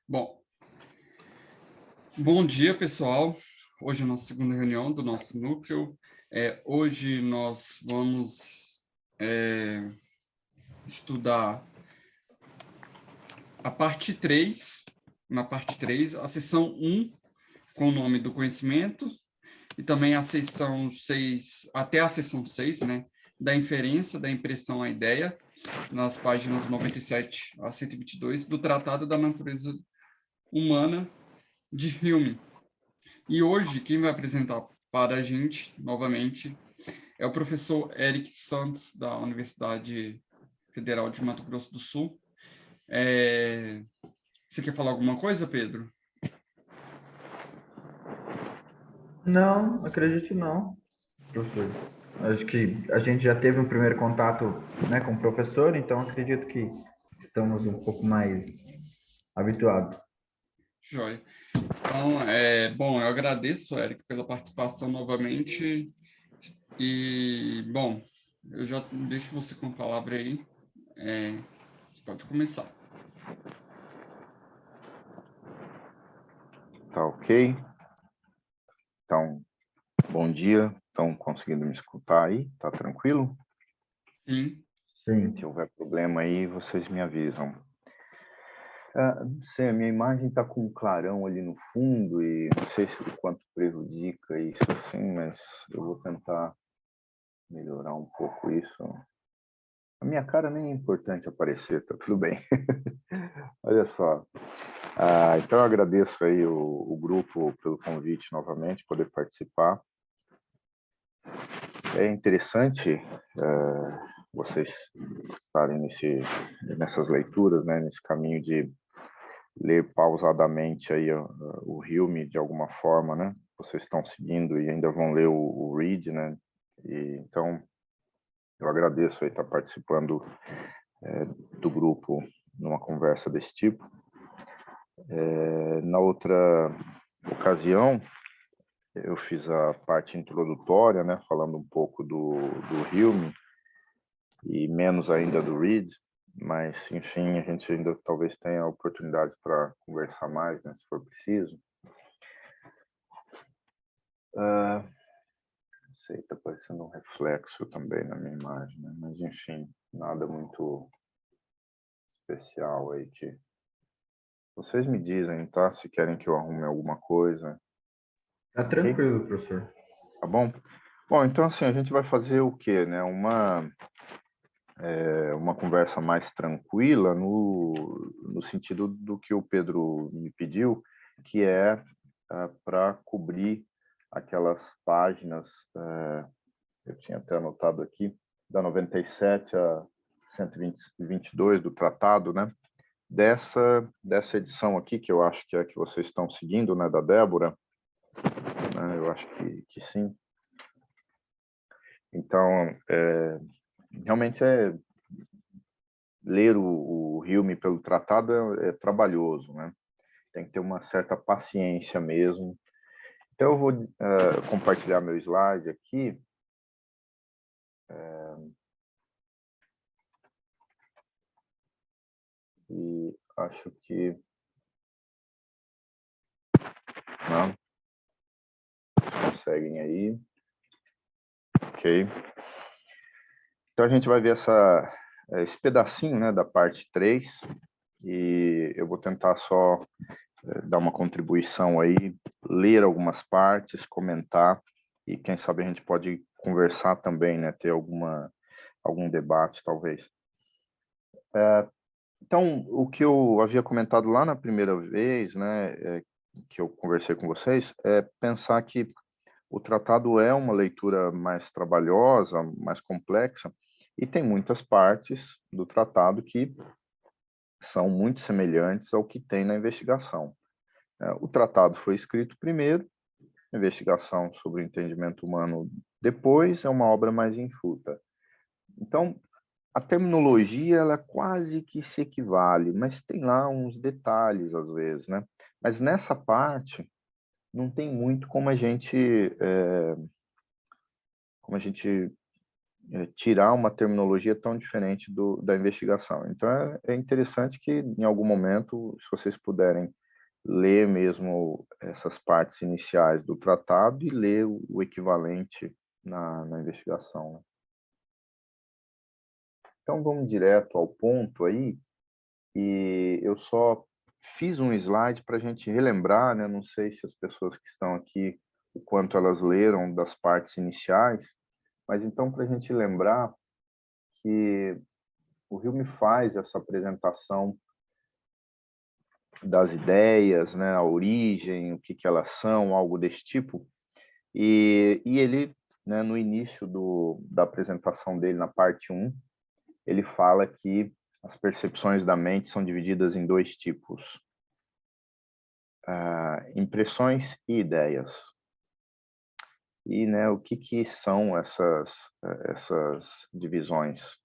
Bom, bom dia, pessoal. Hoje é a nossa segunda reunião do nosso núcleo. Hoje nós vamos estudar a parte 3. Na parte 3, a seção 1, com o nome do conhecimento, e também a seção 6, até a seção 6, né, da inferência, da impressão à ideia, nas páginas 97 a 122, do Tratado da Natureza Humana, de Hume. E hoje, quem vai apresentar para a gente, novamente, é o professor Eric Santos, da Universidade Federal de Mato Grosso do Sul. Você quer falar alguma coisa, Pedro? Não, acredito não, professor. Acho que a gente já teve um primeiro contato, né, com o professor, então acredito que estamos um pouco mais habituados. Joia. Então, bom, eu agradeço, Eric, pela participação novamente. E, bom, eu já deixo você com a palavra aí. Você pode começar. Tá ok? Então, bom dia. Estão conseguindo me escutar aí? Tá tranquilo? Sim. Sim. Se houver problema aí, vocês me avisam. Não sei, a minha imagem está com um clarão ali no fundo e não sei se o quanto prejudica isso assim, mas eu vou tentar melhorar um pouco isso. A minha cara nem é importante aparecer, tá tudo bem. Olha só. Então eu agradeço aí o grupo pelo convite novamente, poder participar. É interessante vocês estarem nessas leituras, né, nesse caminho de ler pausadamente aí o Hume de alguma forma, né? Vocês estão seguindo e ainda vão ler o Read, né? Então eu agradeço aí estar participando do grupo numa conversa desse tipo. Na outra ocasião eu fiz a parte introdutória, né, falando um pouco do Hume e menos ainda do Read, mas, enfim, a gente ainda talvez tenha oportunidade para conversar mais, né, se for preciso. Não sei, está parecendo um reflexo também na minha imagem, né? Mas, enfim, nada muito especial aí que... Vocês me dizem, tá? Se querem que eu arrume alguma coisa. Tá Ok? tranquilo, professor. Tá bom? Bom, então, assim, a gente vai fazer o quê, né? Uma conversa mais tranquila no sentido do que o Pedro me pediu, que é para cobrir aquelas páginas, eu tinha até anotado aqui, da 97 a 122 do tratado, né? Dessa edição aqui, que eu acho que é a que vocês estão seguindo, né, da Débora, né, eu acho que sim. Então, realmente ler o Hume pelo tratado é trabalhoso, né? Tem que ter uma certa paciência mesmo. Então, eu vou compartilhar meu slide aqui. E acho que... Não? Conseguem aí. Ok. Então, a gente vai ver esse pedacinho, né, da parte 3. E eu vou tentar só dar uma contribuição aí, ler algumas partes, comentar, e quem sabe a gente pode conversar também, né, ter algum debate, talvez. Então, o que eu havia comentado lá na primeira vez, né, que eu conversei com vocês, é pensar que o tratado é uma leitura mais trabalhosa, mais complexa, e tem muitas partes do tratado que são muito semelhantes ao que tem na investigação. O tratado foi escrito primeiro, a investigação sobre o entendimento humano depois, é uma obra mais enxuta. Então, a terminologia, ela quase que se equivale, mas tem lá uns detalhes, às vezes, né? Mas nessa parte, não tem muito como a gente tirar uma terminologia tão diferente da investigação. Então, é interessante que, em algum momento, se vocês puderem ler mesmo essas partes iniciais do tratado e ler o equivalente na investigação, né? Então, vamos direto ao ponto aí, e eu só fiz um slide para a gente relembrar, né? Não sei se as pessoas que estão aqui, o quanto elas leram das partes iniciais, mas então, para a gente lembrar que o Hume faz essa apresentação das ideias, né, a origem, o que elas são, algo desse tipo, e ele, né, no início da apresentação dele, na parte 1, ele fala que as percepções da mente são divididas em dois tipos, impressões e ideias. E, né, o que são essas divisões?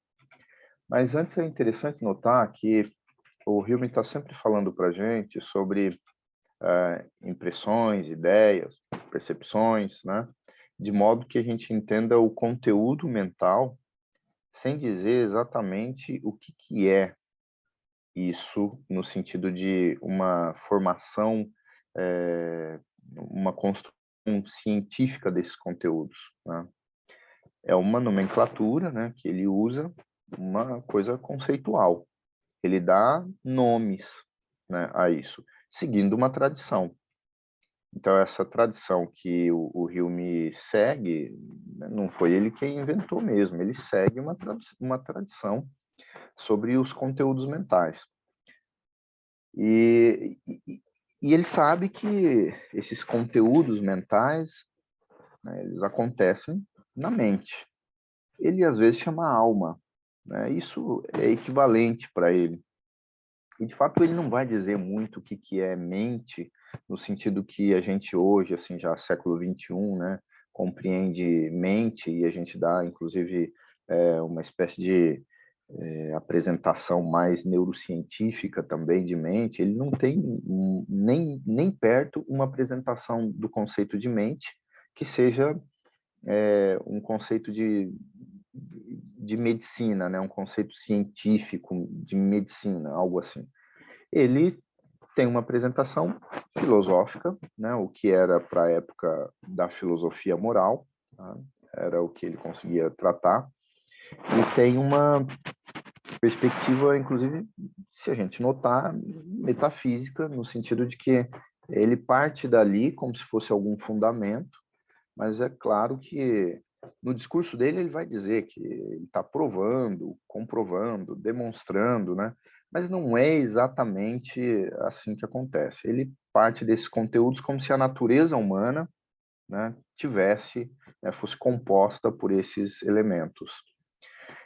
Mas antes é interessante notar que o Hume está sempre falando para a gente sobre impressões, ideias, percepções, né? De modo que a gente entenda o conteúdo mental sem dizer exatamente o que é isso no sentido de uma formação, uma construção científica desses conteúdos, né? É uma nomenclatura, né, que ele usa, uma coisa conceitual. Ele dá nomes, né, a isso, seguindo uma tradição. Então, essa tradição que o Hume segue, né, não foi ele quem inventou mesmo, ele segue uma tradição sobre os conteúdos mentais. E ele sabe que esses conteúdos mentais, né, eles acontecem na mente. Ele, às vezes, chama alma, né? Isso é equivalente para ele. E, de fato, ele não vai dizer muito o que é mente, no sentido que a gente hoje, assim, já século XXI, né, compreende mente, e a gente dá, inclusive, uma espécie de apresentação mais neurocientífica também de mente. Ele não tem nem perto uma apresentação do conceito de mente que seja um conceito de medicina, né? Um conceito científico de medicina, algo assim. Ele tem uma apresentação filosófica, né? O que era para a época da filosofia moral, tá? Era o que ele conseguia tratar, e tem uma perspectiva, inclusive, se a gente notar, metafísica, no sentido de que ele parte dali como se fosse algum fundamento, mas é claro que no discurso dele ele vai dizer que ele está provando, comprovando, demonstrando, né? Mas não é exatamente assim que acontece. Ele parte desses conteúdos como se a natureza humana, né, fosse composta por esses elementos.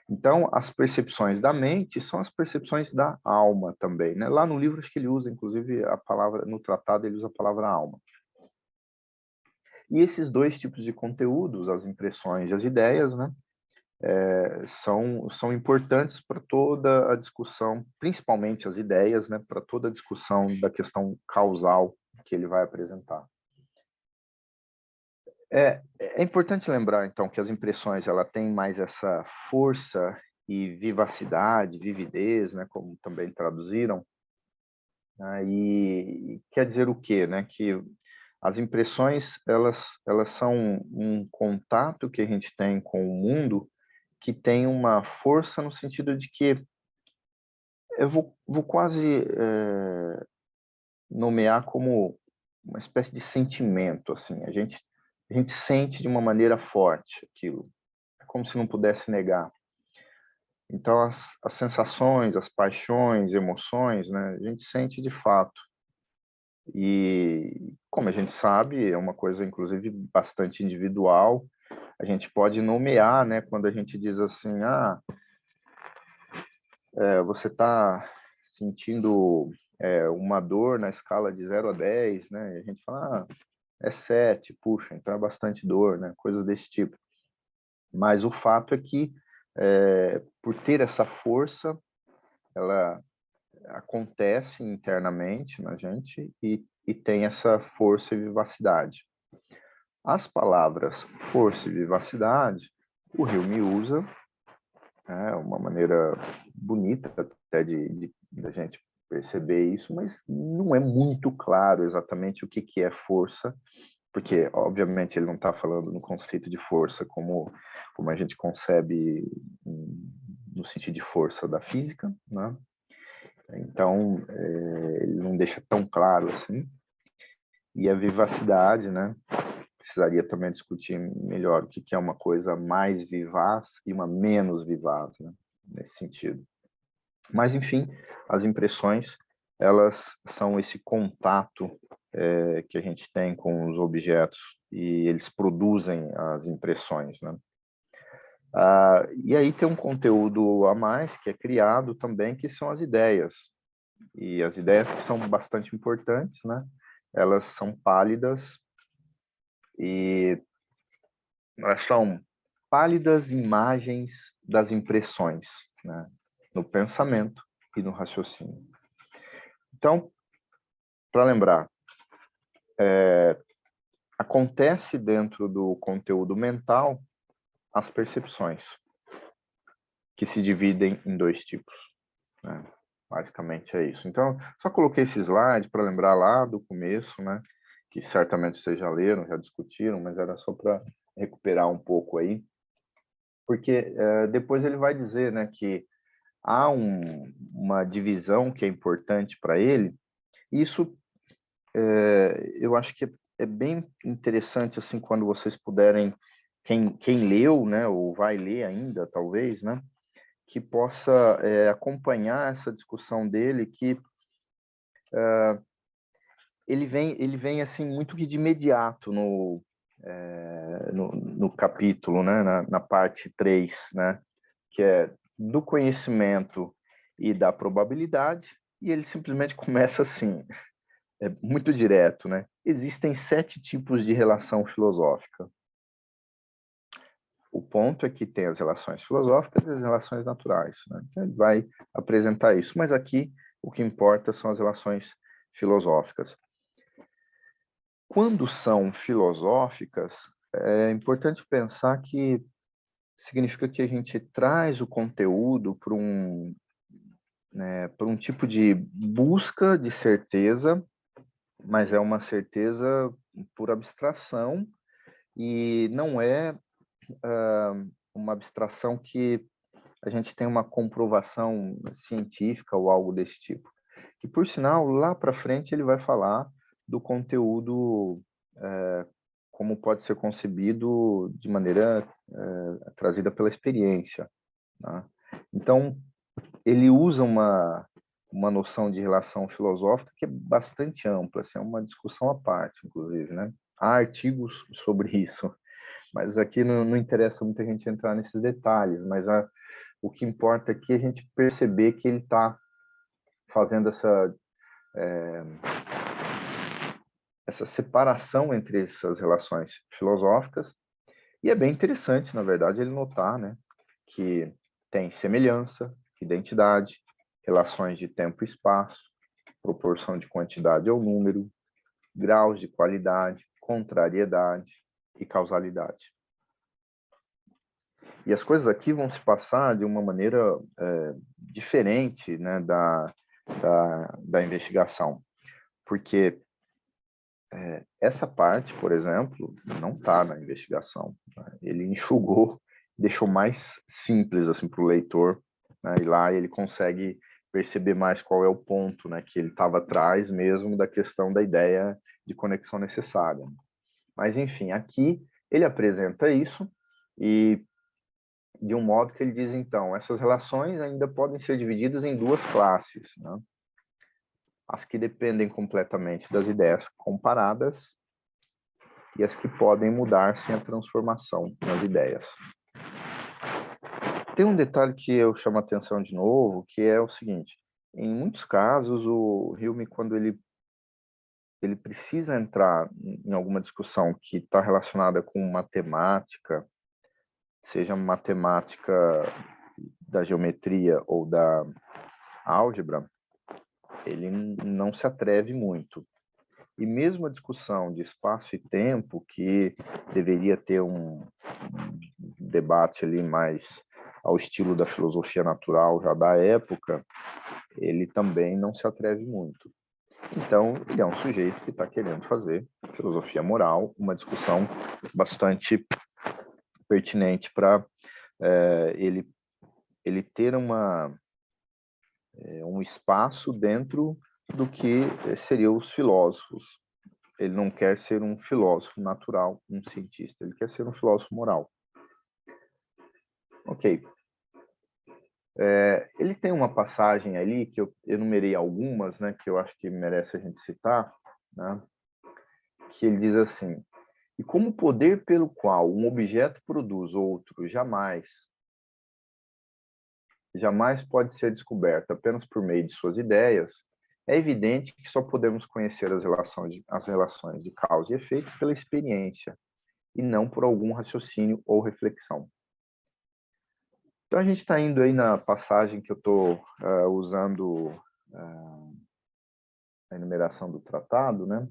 Então, as percepções da mente são as percepções da alma também, né? Lá no livro, acho que ele usa, inclusive, a palavra, no tratado, ele usa a palavra alma. E esses dois tipos de conteúdos, as impressões e as ideias, né, são importantes para toda a discussão, principalmente as ideias, né, para toda a discussão da questão causal que ele vai apresentar. É importante lembrar, então, que as impressões ela têm mais essa força e vivacidade, vividez, né, como também traduziram. E quer dizer o quê? Né? Que as impressões elas são um contato que a gente tem com o mundo que tem uma força no sentido de que eu vou quase nomear como uma espécie de sentimento, assim. A gente sente de uma maneira forte aquilo, é como se não pudesse negar. Então, as sensações, as paixões, emoções, né, a gente sente de fato. E, como a gente sabe, é uma coisa, inclusive, bastante individual. A gente pode nomear, né, quando a gente diz assim, você está sentindo uma dor na escala de 0 a 10, né? E a gente fala, é 7, puxa, então é bastante dor, né? Coisas desse tipo. Mas o fato é que, por ter essa força, ela acontece internamente na gente e tem essa força e vivacidade. As palavras força e vivacidade, O Hume usa, uma maneira bonita até de a gente perceber isso, mas não é muito claro exatamente o que é força, porque, obviamente, ele não está falando no conceito de força como a gente concebe no sentido de força da física, né? Então, ele não deixa tão claro assim. E a vivacidade, né? Precisaria também discutir melhor o que é uma coisa mais vivaz e uma menos vivaz, né? Nesse sentido. Mas, enfim, as impressões, elas são esse contato que a gente tem com os objetos e eles produzem as impressões, né? E aí tem um conteúdo a mais que é criado também, que são as ideias. E as ideias que são bastante importantes, né? Elas são pálidas e elas são pálidas imagens das impressões, né? No pensamento e no raciocínio. Então, para lembrar, acontece dentro do conteúdo mental as percepções, que se dividem em dois tipos, né? Basicamente é isso. Então, só coloquei esse slide para lembrar lá do começo, né? Que certamente vocês já leram, já discutiram, mas era só para recuperar um pouco aí. Porque depois ele vai dizer, né, que há uma divisão que é importante para ele. Isso eu acho que é bem interessante, assim, quando vocês puderem, quem leu, né, ou vai ler ainda, talvez, né, que possa acompanhar essa discussão dele, que ele vem assim, muito que de imediato no capítulo, né, na parte 3, né, que é do conhecimento e da probabilidade, e ele simplesmente começa assim, muito direto, né? Existem 7 tipos de relação filosófica. O ponto é que tem as relações filosóficas e as relações naturais, né? Então, ele vai apresentar isso, mas aqui o que importa são as relações filosóficas. Quando são filosóficas, é importante pensar que significa que a gente traz o conteúdo para um tipo de busca de certeza, mas é uma certeza por abstração e não é uma abstração que a gente tem uma comprovação científica ou algo desse tipo. Que, por sinal, lá para frente ele vai falar do conteúdo como pode ser concebido de maneira trazida pela experiência, né? Então, ele usa uma noção de relação filosófica que é bastante ampla, assim, é uma discussão à parte, inclusive, né? Há artigos sobre isso, mas aqui não interessa muita gente entrar nesses detalhes, mas o que importa aqui é a gente perceber que ele está fazendo essa separação entre essas relações filosóficas, e é bem interessante, na verdade, ele notar, né, que tem semelhança, identidade, relações de tempo e espaço, proporção de quantidade ao número, graus de qualidade, contrariedade e causalidade. E as coisas aqui vão se passar de uma maneira diferente, né, da investigação, porque essa parte, por exemplo, não está na investigação, né? Ele enxugou, deixou mais simples assim para o leitor, né? E lá ele consegue perceber mais qual é o ponto, né, que ele estava atrás mesmo da questão da ideia de conexão necessária. Mas, enfim, aqui ele apresenta isso e de um modo que ele diz, então, essas relações ainda podem ser divididas em duas classes, né? As que dependem completamente das ideias comparadas e as que podem mudar sem a transformação nas ideias. Tem um detalhe que eu chamo a atenção de novo, que é o seguinte: em muitos casos, o Hume, quando ele precisa entrar em alguma discussão que está relacionada com matemática, seja matemática da geometria ou da álgebra, ele não se atreve muito. E mesmo a discussão de espaço e tempo, que deveria ter debate ali mais ao estilo da filosofia natural já da época, ele também não se atreve muito. Então, ele é um sujeito que está querendo fazer filosofia moral, uma discussão bastante pertinente para ele ter um espaço dentro do que seriam os filósofos. Ele não quer ser um filósofo natural, um cientista, ele quer ser um filósofo moral. Ok. Ele tem uma passagem ali, que eu enumerei algumas, né, que eu acho que merece a gente citar, né, que ele diz assim: e como o poder pelo qual um objeto produz outro jamais pode ser descoberto apenas por meio de suas ideias, é evidente que só podemos conhecer as relações de causa e efeito pela experiência, e não por algum raciocínio ou reflexão. Então, a gente está indo aí na passagem que eu estou usando a enumeração do tratado, né?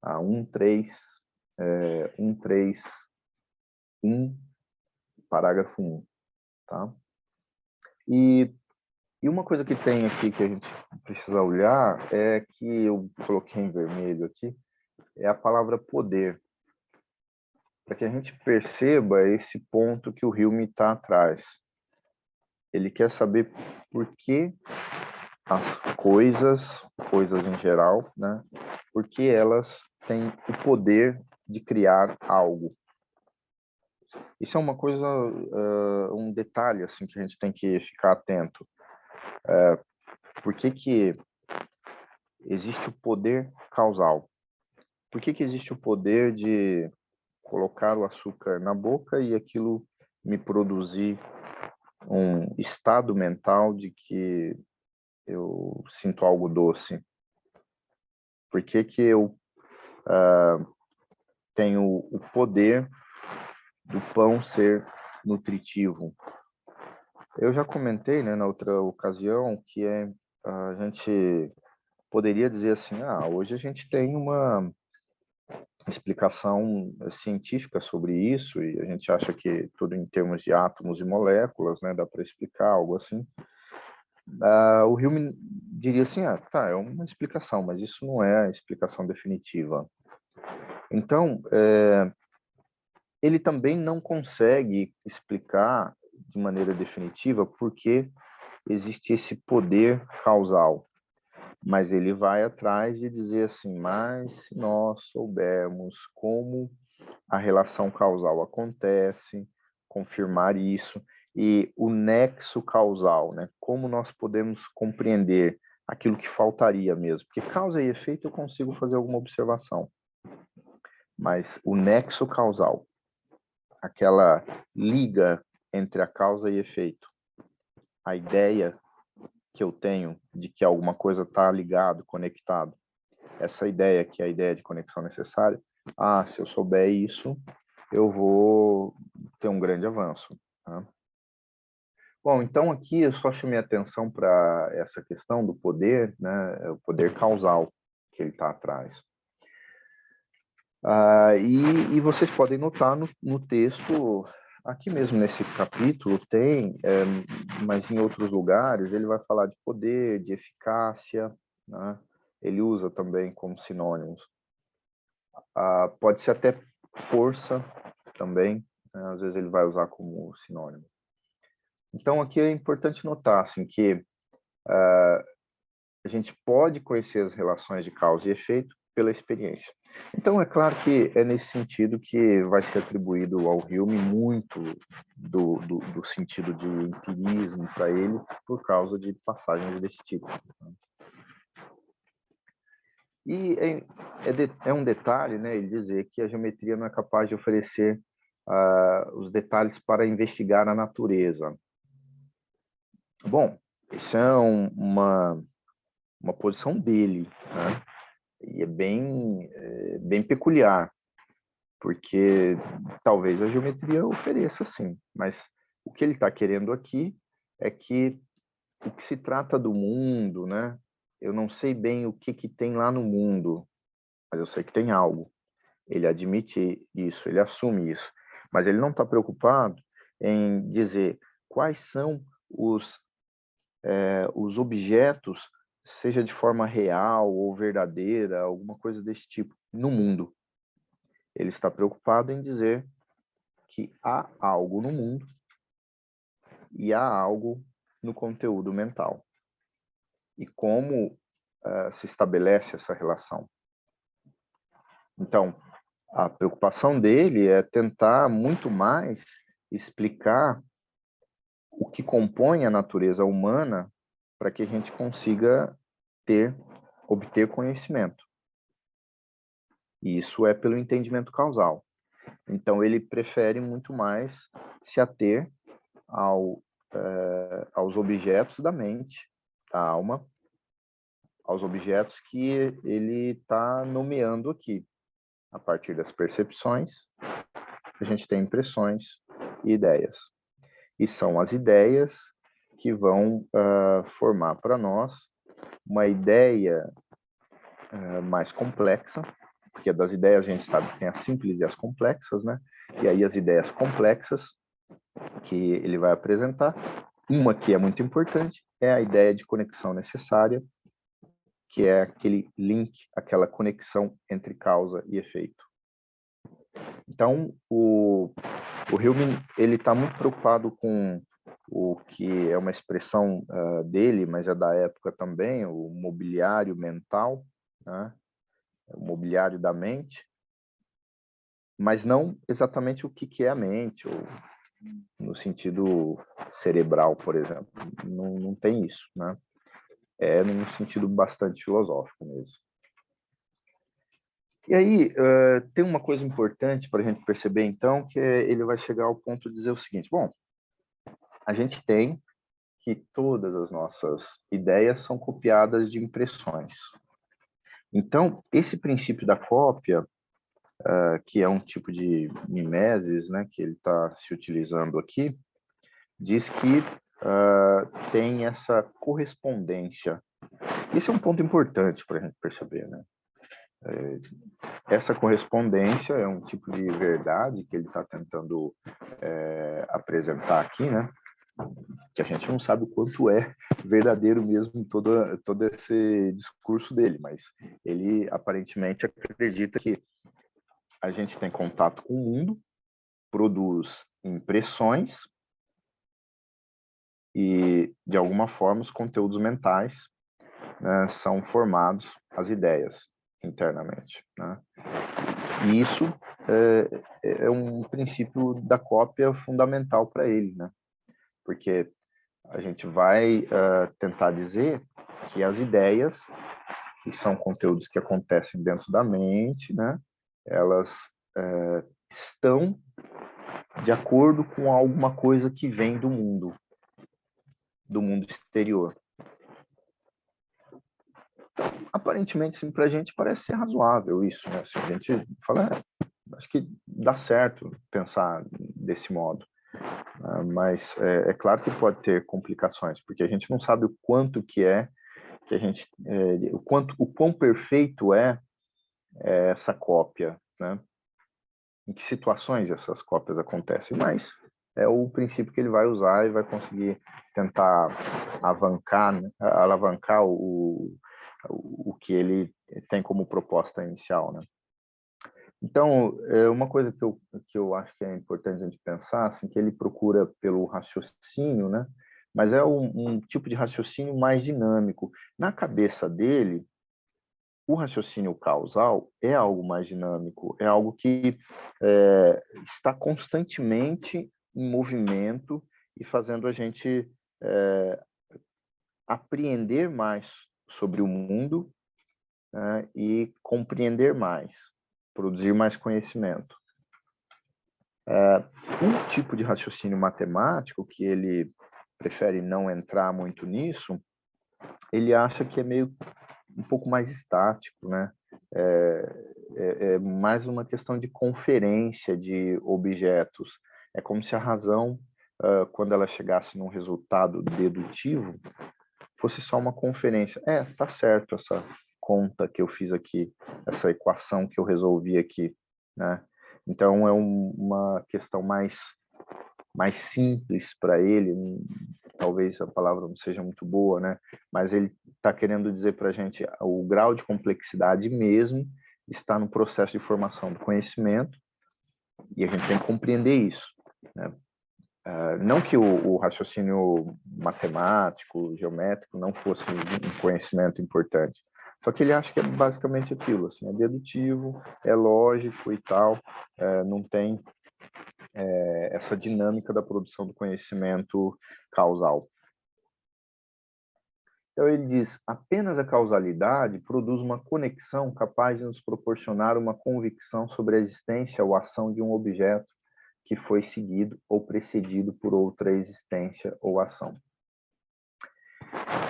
A 1.3.1, parágrafo 1, tá? E uma coisa que tem aqui que a gente precisa olhar é que eu coloquei em vermelho aqui, é a palavra poder, para que a gente perceba esse ponto que o Hume está atrás. Ele quer saber por que as coisas em geral, né? Por que elas têm o poder de criar algo. Isso é uma coisa, um detalhe assim que a gente tem que ficar atento. Por que que existe o poder causal? Por que que existe o poder de colocar o açúcar na boca e aquilo me produzir um estado mental de que eu sinto algo doce? Por que que eu tenho o poder do pão ser nutritivo? Eu já comentei, né, na outra ocasião, que a gente poderia dizer assim, hoje a gente tem uma explicação científica sobre isso, e a gente acha que tudo em termos de átomos e moléculas, né, dá para explicar algo assim. O Hume diria assim, tá, é uma explicação, mas isso não é a explicação definitiva. Então, ele também não consegue explicar de maneira definitiva por que existe esse poder causal. Mas ele vai atrás de dizer assim, mas se nós soubermos como a relação causal acontece, confirmar isso, e o nexo causal, né? Como nós podemos compreender aquilo que faltaria mesmo. Porque causa e efeito eu consigo fazer alguma observação. Mas o nexo causal, aquela liga entre a causa e efeito, a ideia que eu tenho de que alguma coisa está ligado, conectado, essa ideia que é a ideia de conexão necessária, se eu souber isso, eu vou ter um grande avanço. Tá? Bom, então aqui eu só chamei atenção para essa questão do poder, né, o poder causal que ele está atrás. E vocês podem notar no texto, aqui mesmo nesse capítulo tem, mas em outros lugares ele vai falar de poder, de eficácia, né? Ele usa também como sinônimos. Pode ser até força também, né? Às vezes ele vai usar como sinônimo. Então aqui é importante notar assim, que a gente pode conhecer as relações de causa e efeito pela experiência. Então, é claro que é nesse sentido que vai ser atribuído ao Hume muito do sentido de empirismo para ele, por causa de passagens desse tipo. E é um detalhe, né, ele dizer que a geometria não é capaz de oferecer os detalhes para investigar a natureza. Bom, isso é uma posição dele, né? E é bem peculiar, porque talvez a geometria ofereça sim, mas o que ele está querendo aqui é que o que se trata do mundo, né? Eu não sei bem o que tem lá no mundo, mas eu sei que tem algo. Ele admite isso, ele assume isso, mas ele não está preocupado em dizer quais são os objetos, seja de forma real ou verdadeira, alguma coisa desse tipo, no mundo. Ele está preocupado em dizer que há algo no mundo e há algo no conteúdo mental. E como se estabelece essa relação. Então, a preocupação dele é tentar muito mais explicar o que compõe a natureza humana para que a gente consiga obter conhecimento. E isso é pelo entendimento causal. Então, ele prefere muito mais se ater aos objetos da mente, da alma, aos objetos que ele está nomeando aqui. A partir das percepções, a gente tem impressões e ideias. E são as ideias que vão formar para nós uma ideia mais complexa, porque das ideias a gente sabe que tem as simples e as complexas, né? E aí as ideias complexas que ele vai apresentar, uma que é muito importante, é a ideia de conexão necessária, que é aquele link, aquela conexão entre causa e efeito. Então, o Hillman, ele está muito preocupado com o que é uma expressão dele, mas é da época também, o mobiliário mental, né? O mobiliário da mente, mas não exatamente o que é a mente, ou no sentido cerebral, por exemplo. Não tem isso, né? É num sentido bastante filosófico mesmo. E aí, tem uma coisa importante para a gente perceber, então, que ele vai chegar ao ponto de dizer o seguinte: bom, a gente tem que todas as nossas ideias são copiadas de impressões. Então, esse princípio da cópia, que é um tipo de mimesis, né, que ele está se utilizando aqui, diz que tem essa correspondência. Esse é um ponto importante para a gente perceber, né? Essa correspondência é um tipo de verdade que ele está tentando apresentar aqui, né? Que a gente não sabe o quanto é verdadeiro mesmo todo esse discurso dele, mas ele aparentemente acredita que a gente tem contato com o mundo, produz impressões e, de alguma forma, os conteúdos mentais, né, são formados, as ideias, internamente, né? E isso é um princípio da cópia fundamental para ele, né? Porque a gente vai tentar dizer que as ideias, que são conteúdos que acontecem dentro da mente, né? Elas estão de acordo com alguma coisa que vem do mundo exterior. Aparentemente, sim, para a gente parece ser razoável isso, né? Se a gente fala, acho que dá certo pensar desse modo. Mas é claro que pode ter complicações, porque a gente não sabe o quanto que a gente, o quão perfeito é essa cópia, né? Em que situações essas cópias acontecem, mas é o princípio que ele vai usar e vai conseguir tentar alavancar o que ele tem como proposta inicial, né? Então, uma coisa que eu acho que é importante a gente pensar, assim, que ele procura pelo raciocínio, né? Mas é um tipo de raciocínio mais dinâmico. Na cabeça dele, o raciocínio causal é algo mais dinâmico, é algo que está constantemente em movimento e fazendo a gente apreender mais sobre o mundo, né, e compreender mais, produzir mais conhecimento. Um tipo de raciocínio matemático, que ele prefere não entrar muito nisso, ele acha que é meio um pouco mais estático, né? É mais uma questão de conferência de objetos. É como se a razão, quando ela chegasse num resultado dedutivo, fosse só uma conferência. Tá certo essa conta que eu fiz aqui, essa equação que eu resolvi aqui. né? Então, é uma questão mais simples para ele, talvez a palavra não seja muito boa, né? Mas ele está querendo dizer para a gente o grau de complexidade mesmo está no processo de formação do conhecimento, e a gente tem que compreender isso, né? Não que o raciocínio matemático, geométrico não fosse um conhecimento importante, só que ele acha que é basicamente aquilo, assim, é dedutivo, é lógico e tal, não tem essa dinâmica da produção do conhecimento causal. Então ele diz, apenas a causalidade produz uma conexão capaz de nos proporcionar uma convicção sobre a existência ou ação de um objeto que foi seguido ou precedido por outra existência ou ação.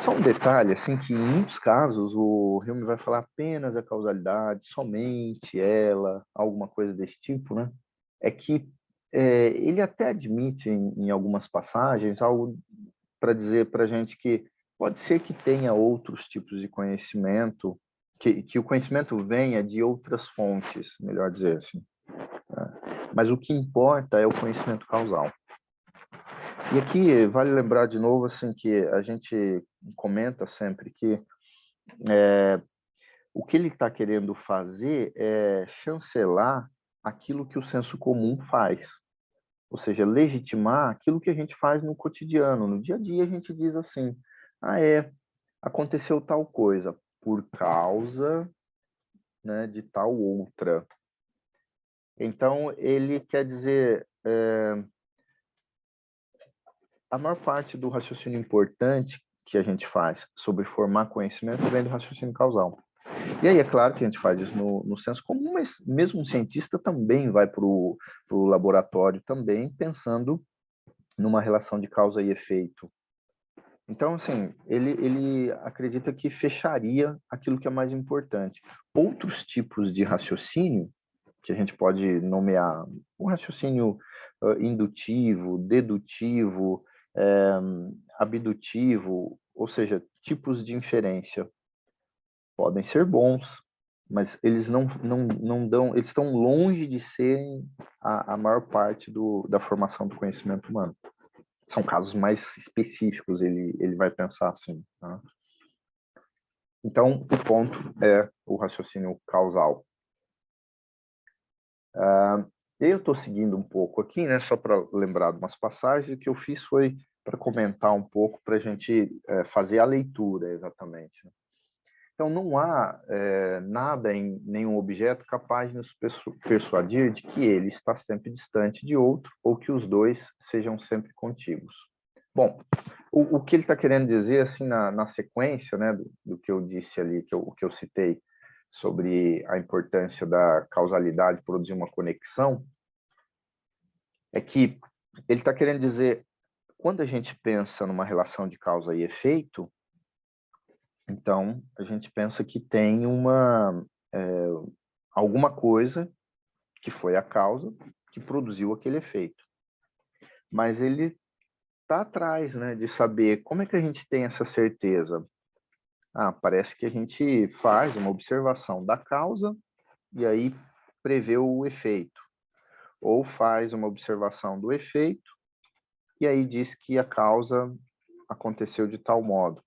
Só um detalhe, assim, que em muitos casos o Hume vai falar apenas a causalidade, somente ela, alguma coisa desse tipo, né? É que ele até admite em algumas passagens algo para dizer para a gente que pode ser que tenha outros tipos de conhecimento, que o conhecimento venha de outras fontes, melhor dizer assim. Né? Mas o que importa é o conhecimento causal. E aqui vale lembrar de novo assim que a gente comenta sempre que o que ele está querendo fazer é chancelar aquilo que o senso comum faz. Ou seja, legitimar aquilo que a gente faz no cotidiano. No dia a dia a gente diz assim, aconteceu tal coisa por causa, né, de tal outra. Então, ele quer dizer, a maior parte do raciocínio importante que a gente faz sobre formar conhecimento vem do raciocínio causal. E aí, é claro que a gente faz isso no senso comum, mas mesmo um cientista também vai para o laboratório também pensando numa relação de causa e efeito. Então, assim, ele acredita que fecharia aquilo que é mais importante. Outros tipos de raciocínio, que a gente pode nomear um raciocínio indutivo, dedutivo, abdutivo, ou seja, tipos de inferência, podem ser bons, mas eles não dão, eles estão longe de serem a maior parte da formação do conhecimento humano. São casos mais específicos, ele vai pensar assim. Tá? Então, o ponto é o raciocínio causal. Eu estou seguindo um pouco aqui, né, só para lembrar de umas passagens, o que eu fiz foi para comentar um pouco, para a gente fazer a leitura exatamente. Então, não há nada em nenhum objeto capaz de nos persuadir de que ele está sempre distante de outro ou que os dois sejam sempre contíguos. Bom, o que ele está querendo dizer, assim, na sequência, né, do que eu disse ali, que eu citei, sobre a importância da causalidade produzir uma conexão, é que ele está querendo dizer, quando a gente pensa numa relação de causa e efeito, então a gente pensa que tem alguma coisa que foi a causa que produziu aquele efeito. Mas ele está atrás, né, de saber como é que a gente tem essa certeza. Parece que a gente faz uma observação da causa e aí prevê o efeito. Ou faz uma observação do efeito e aí diz que a causa aconteceu de tal modo.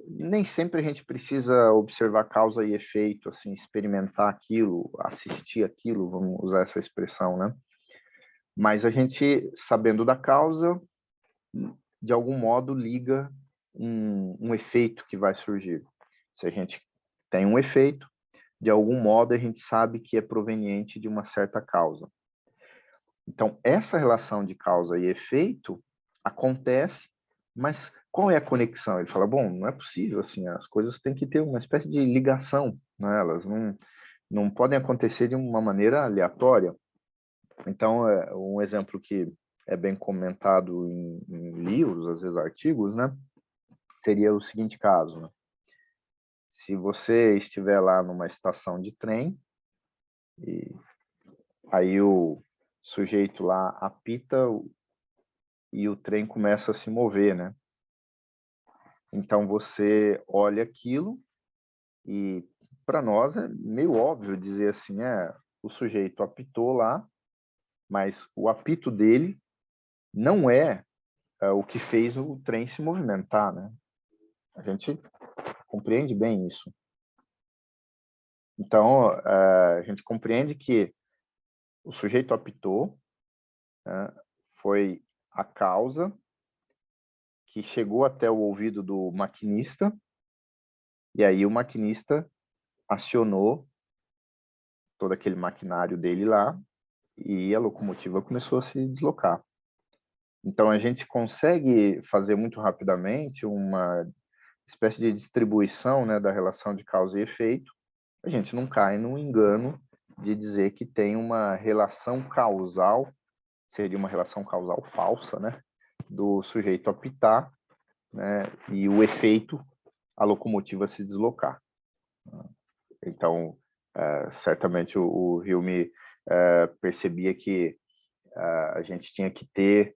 Nem sempre a gente precisa observar causa e efeito, assim, experimentar aquilo, assistir aquilo, vamos usar essa expressão, né? Mas a gente, sabendo da causa, de algum modo liga um efeito que vai surgir. Se a gente tem um efeito, de algum modo a gente sabe que é proveniente de uma certa causa. Então, essa relação de causa e efeito acontece, mas qual é a conexão? Ele fala, bom, não é possível, assim, as coisas têm que ter uma espécie de ligação, né? Elas não podem acontecer de uma maneira aleatória. Então, um exemplo que é bem comentado em livros, às vezes artigos, né? Seria o seguinte caso, né? Se você estiver lá numa estação de trem, e aí o sujeito lá apita e o trem começa a se mover, né? Então você olha aquilo e para nós é meio óbvio dizer assim, o sujeito apitou lá, mas o apito dele não é o que fez o trem se movimentar, né? A gente compreende bem isso. Então, a gente compreende que o sujeito apitou, né, foi a causa que chegou até o ouvido do maquinista, e aí o maquinista acionou todo aquele maquinário dele lá, e a locomotiva começou a se deslocar. Então, a gente consegue fazer muito rapidamente uma espécie de distribuição, né, da relação de causa e efeito. A gente não cai no engano de dizer que tem uma relação causal, seria uma relação causal falsa, né, do sujeito apitar, né, e o efeito, a locomotiva se deslocar. Então, certamente o Hume percebia que a gente tinha que ter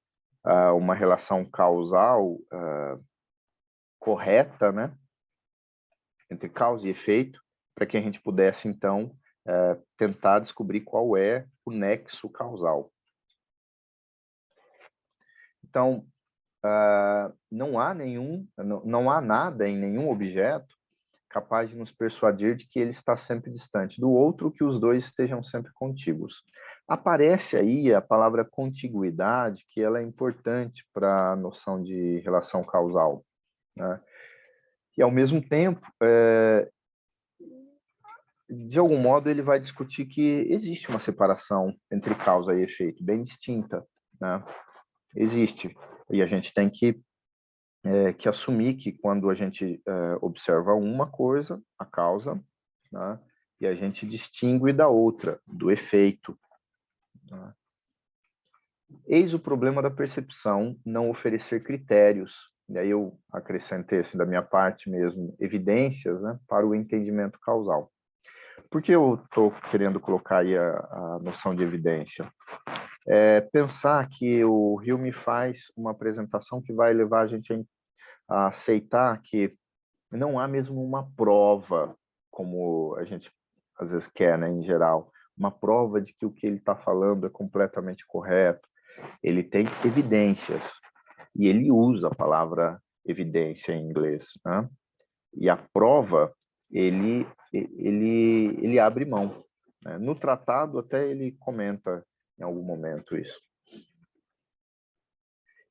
uma relação causal correta, né, entre causa e efeito, para que a gente pudesse, então, tentar descobrir qual é o nexo causal. Então, não há nada em nenhum objeto capaz de nos persuadir de que ele está sempre distante do outro, que os dois estejam sempre contíguos. Aparece aí a palavra contiguidade, que ela é importante para a noção de relação causal, né? E, ao mesmo tempo, de algum modo, ele vai discutir que existe uma separação entre causa e efeito, bem distinta, né? Existe. E a gente tem que assumir que quando a gente observa uma coisa, a causa, né, e a gente distingue da outra, do efeito, né? Eis o problema da percepção não oferecer critérios, e aí eu acrescentei assim, da minha parte mesmo, evidências, né, para o entendimento causal. Por que eu estou querendo colocar aí a noção de evidência? Pensar que o Hume faz uma apresentação que vai levar a gente a aceitar que não há mesmo uma prova, como a gente às vezes quer, né, em geral, uma prova de que o que ele está falando é completamente correto. Ele tem evidências, e ele usa a palavra evidência em inglês, né? E a prova, ele abre mão, né? No tratado, até ele comenta em algum momento isso.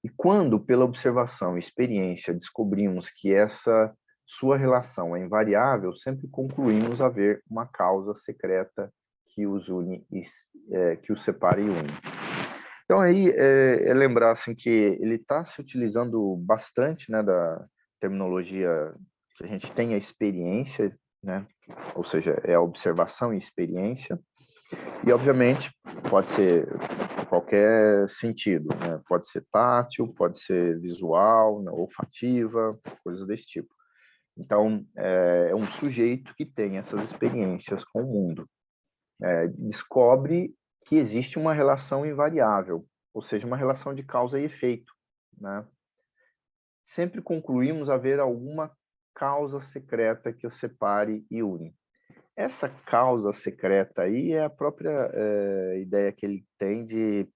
E quando, pela observação e experiência, descobrimos que essa sua relação é invariável, sempre concluímos haver uma causa secreta que os une, que os separa e une. Então, aí, lembrar assim, que ele está se utilizando bastante, né, da terminologia que a gente tem a experiência, né? Ou seja, é a observação e experiência. E, obviamente, pode ser qualquer sentido, né? Pode ser tátil, pode ser visual, né? Olfativa, coisas desse tipo. Então, é um sujeito que tem essas experiências com o mundo. Descobre que existe uma relação invariável, ou seja, uma relação de causa e efeito, né? Sempre concluímos haver alguma causa secreta que os separe e une. Essa causa secreta aí é a própria ideia que ele tem de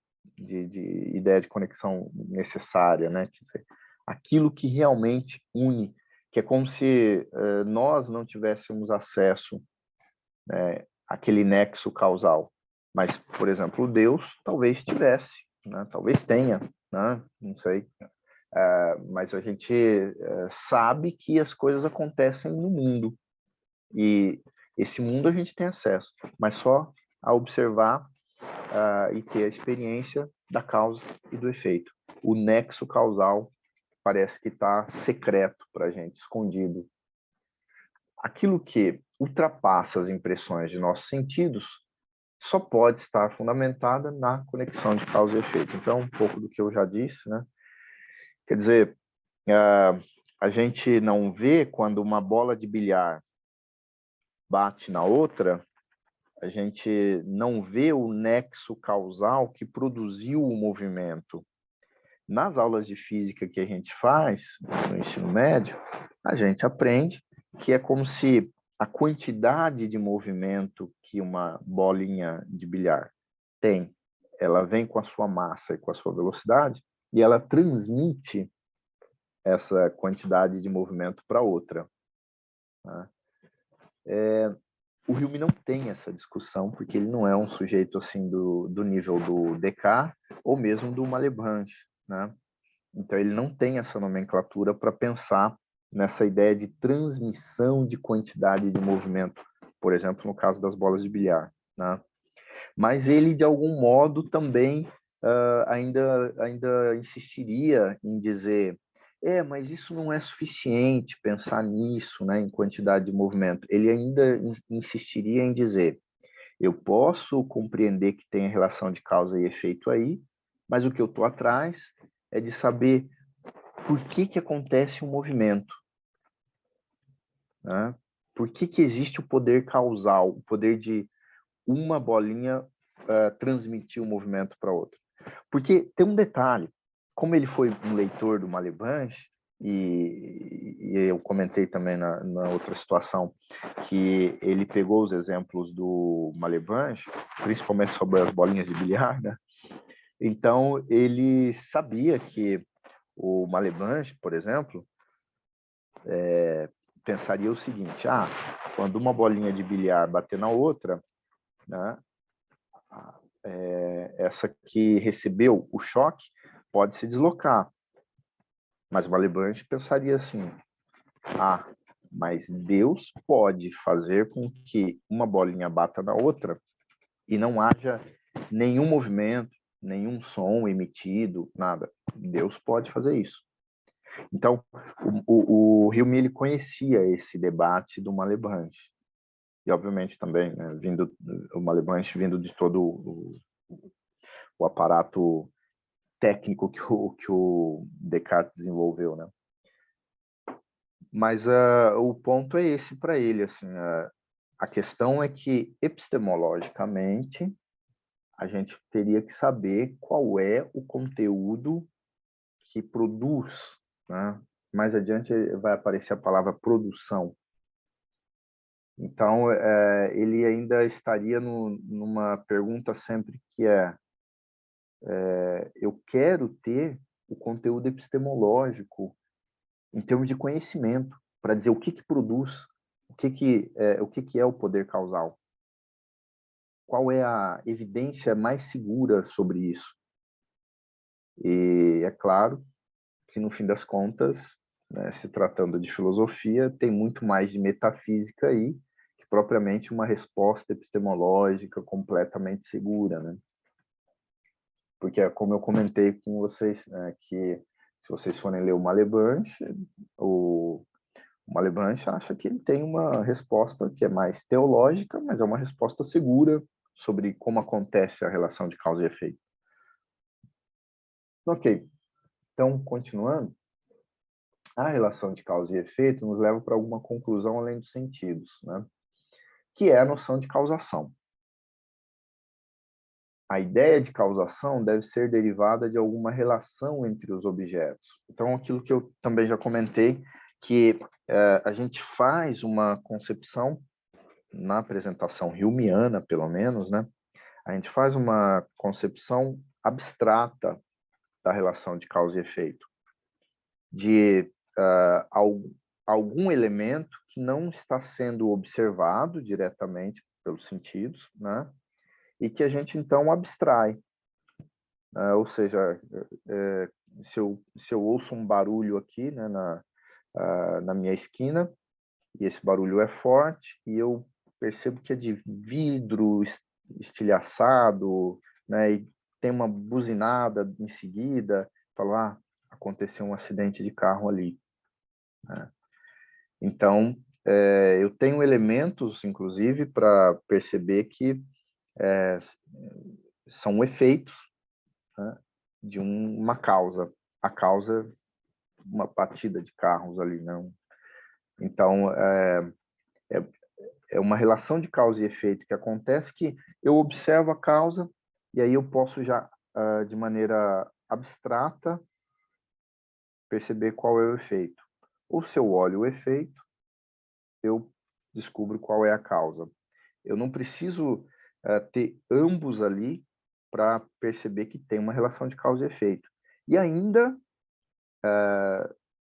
ideia de conexão necessária, né? Quer dizer, aquilo que realmente une, que é como se nós não tivéssemos acesso, né, àquele nexo causal. Mas, por exemplo, Deus talvez tivesse, né? Talvez tenha, né? Não sei. Mas a gente sabe que as coisas acontecem no mundo. E esse mundo a gente tem acesso, mas só a observar e ter a experiência da causa e do efeito. O nexo causal parece que está secreto para a gente, escondido. Aquilo que ultrapassa as impressões de nossos sentidos só pode estar fundamentada na conexão de causa e efeito. Então, um pouco do que eu já disse, né? Quer dizer, a gente não vê quando uma bola de bilhar bate na outra, a gente não vê o nexo causal que produziu o movimento. Nas aulas de física que a gente faz no ensino médio, a gente aprende que é como se a quantidade de movimento que uma bolinha de bilhar tem. Ela vem com a sua massa e com a sua velocidade e ela transmite essa quantidade de movimento para outra. Tá? O Hume não tem essa discussão, porque ele não é um sujeito assim do nível do Descartes ou mesmo do Malebranche, né? Então ele não tem essa nomenclatura para pensar nessa ideia de transmissão de quantidade de movimento, por exemplo, no caso das bolas de bilhar, né? Mas ele, de algum modo, também ainda insistiria em dizer mas isso não é suficiente, pensar nisso, né, em quantidade de movimento. Ele ainda insistiria em dizer, eu posso compreender que tem a relação de causa e efeito aí, mas o que eu estou atrás é de saber por que acontece um movimento, né? Por que existe o poder causal, o poder de uma bolinha transmitir um movimento para outra. Porque tem um detalhe, como ele foi um leitor do Malebranche, e eu comentei também na outra situação, que ele pegou os exemplos do Malebranche, principalmente sobre as bolinhas de bilhar, né? Então, ele sabia que o Malebranche, por exemplo, pensaria o seguinte, quando uma bolinha de bilhar bater na outra, né, essa que recebeu o choque pode se deslocar. Mas o Malebranche pensaria assim, mas Deus pode fazer com que uma bolinha bata na outra e não haja nenhum movimento, nenhum som emitido, nada. Deus pode fazer isso. Então, o Hume ele conhecia esse debate do Malebranche. E, obviamente, também, né, o Malebranche vindo de todo o aparato técnico que o Descartes desenvolveu, né? Mas o ponto é esse para ele, assim, a questão é que, epistemologicamente, a gente teria que saber qual é o conteúdo que produz, né? Mais adiante vai aparecer a palavra produção. Então, ele ainda estaria numa pergunta sempre que eu quero ter o conteúdo epistemológico em termos de conhecimento, para dizer o que produz, o que é o poder causal. Qual é a evidência mais segura sobre isso? E é claro que, no fim das contas, né, se tratando de filosofia, tem muito mais de metafísica aí que propriamente uma resposta epistemológica completamente segura, né? Porque, como eu comentei com vocês, que se vocês forem ler o Malebranche, o Malebranche acha que ele tem uma resposta que é mais teológica, mas é uma resposta segura sobre como acontece a relação de causa e efeito. Ok, então, continuando, a relação de causa e efeito nos leva para alguma conclusão além dos sentidos, né? Que é a noção de causação. A ideia de causação deve ser derivada de alguma relação entre os objetos. Então, aquilo que eu também já comentei, que a gente faz uma concepção, na apresentação humeana, pelo menos, né? A gente faz uma concepção abstrata da relação de causa e efeito, de algum elemento que não está sendo observado diretamente pelos sentidos, né? E que a gente, então, abstrai. Ou seja, se eu ouço um barulho aqui, né, na minha esquina, e esse barulho é forte, e eu percebo que é de vidro estilhaçado, né, e tem uma buzinada em seguida, falo, aconteceu um acidente de carro ali, né? Então, eu tenho elementos, inclusive, para perceber que são efeitos, né, de uma causa. A causa, uma batida de carros ali, né? Então, é uma relação de causa e efeito que acontece que eu observo a causa e aí eu posso já, de maneira abstrata, perceber qual é o efeito. Ou se eu olho o efeito, eu descubro qual é a causa. Eu não preciso ter ambos ali para perceber que tem uma relação de causa e efeito. E ainda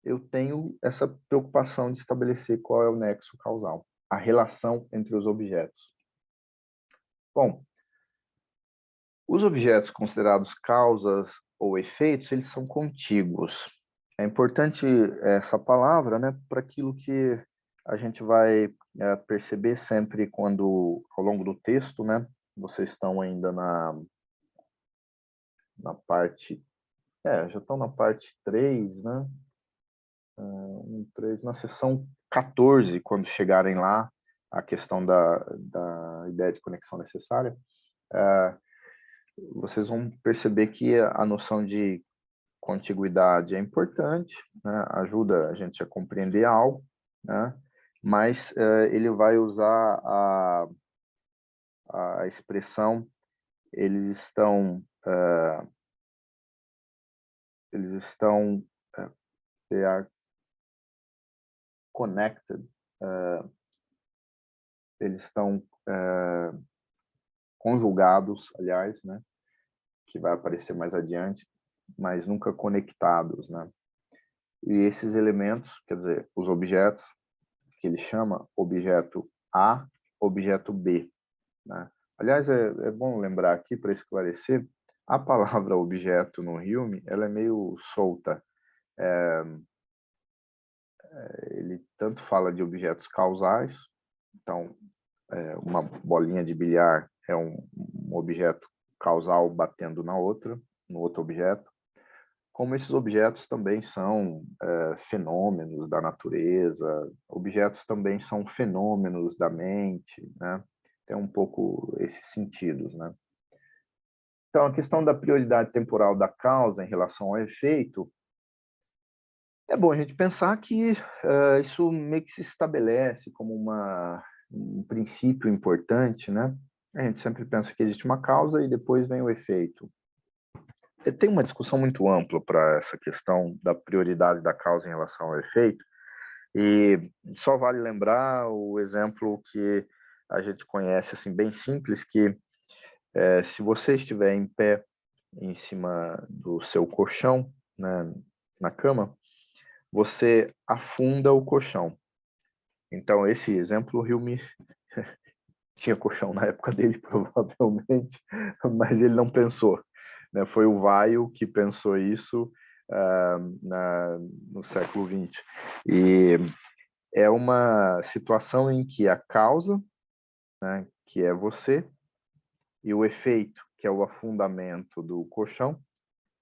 eu tenho essa preocupação de estabelecer qual é o nexo causal, a relação entre os objetos. Bom, os objetos considerados causas ou efeitos, eles são contíguos. É importante essa palavra, né, para aquilo que a gente vai perceber sempre quando, ao longo do texto, né, vocês estão ainda na parte, já estão na parte 3, né, 3, na seção 14, quando chegarem lá, a questão da ideia de conexão necessária, vocês vão perceber que a noção de contiguidade é importante, né? Ajuda a gente a compreender algo, né? Mas ele vai usar a expressão eles estão they are connected, eles estão conjugados, aliás, né? Que vai aparecer mais adiante, mas nunca conectados, né? E esses elementos, quer dizer, os objetos, que ele chama objeto A, objeto B, né? Aliás, é bom lembrar aqui, para esclarecer, a palavra objeto no Hume, ela é meio solta. Ele tanto fala de objetos causais, então, uma bolinha de bilhar é um objeto causal batendo no outro objeto, como esses objetos também são fenômenos da natureza, objetos também são fenômenos da mente, né? Tem um pouco esses sentidos, né? Então, a questão da prioridade temporal da causa em relação ao efeito, é bom a gente pensar que isso meio que se estabelece como um princípio importante, né? A gente sempre pensa que existe uma causa e depois vem o efeito. Tem uma discussão muito ampla para essa questão da prioridade da causa em relação ao efeito, e só vale lembrar o exemplo que a gente conhece, assim, bem simples, que se você estiver em pé em cima do seu colchão, né, na cama, você afunda o colchão. Então, esse exemplo, o Hume tinha colchão na época dele, provavelmente, mas ele não pensou, né? Foi o Weil que pensou isso no século XX. E é uma situação em que a causa, né, que é você, e o efeito, que é o afundamento do colchão,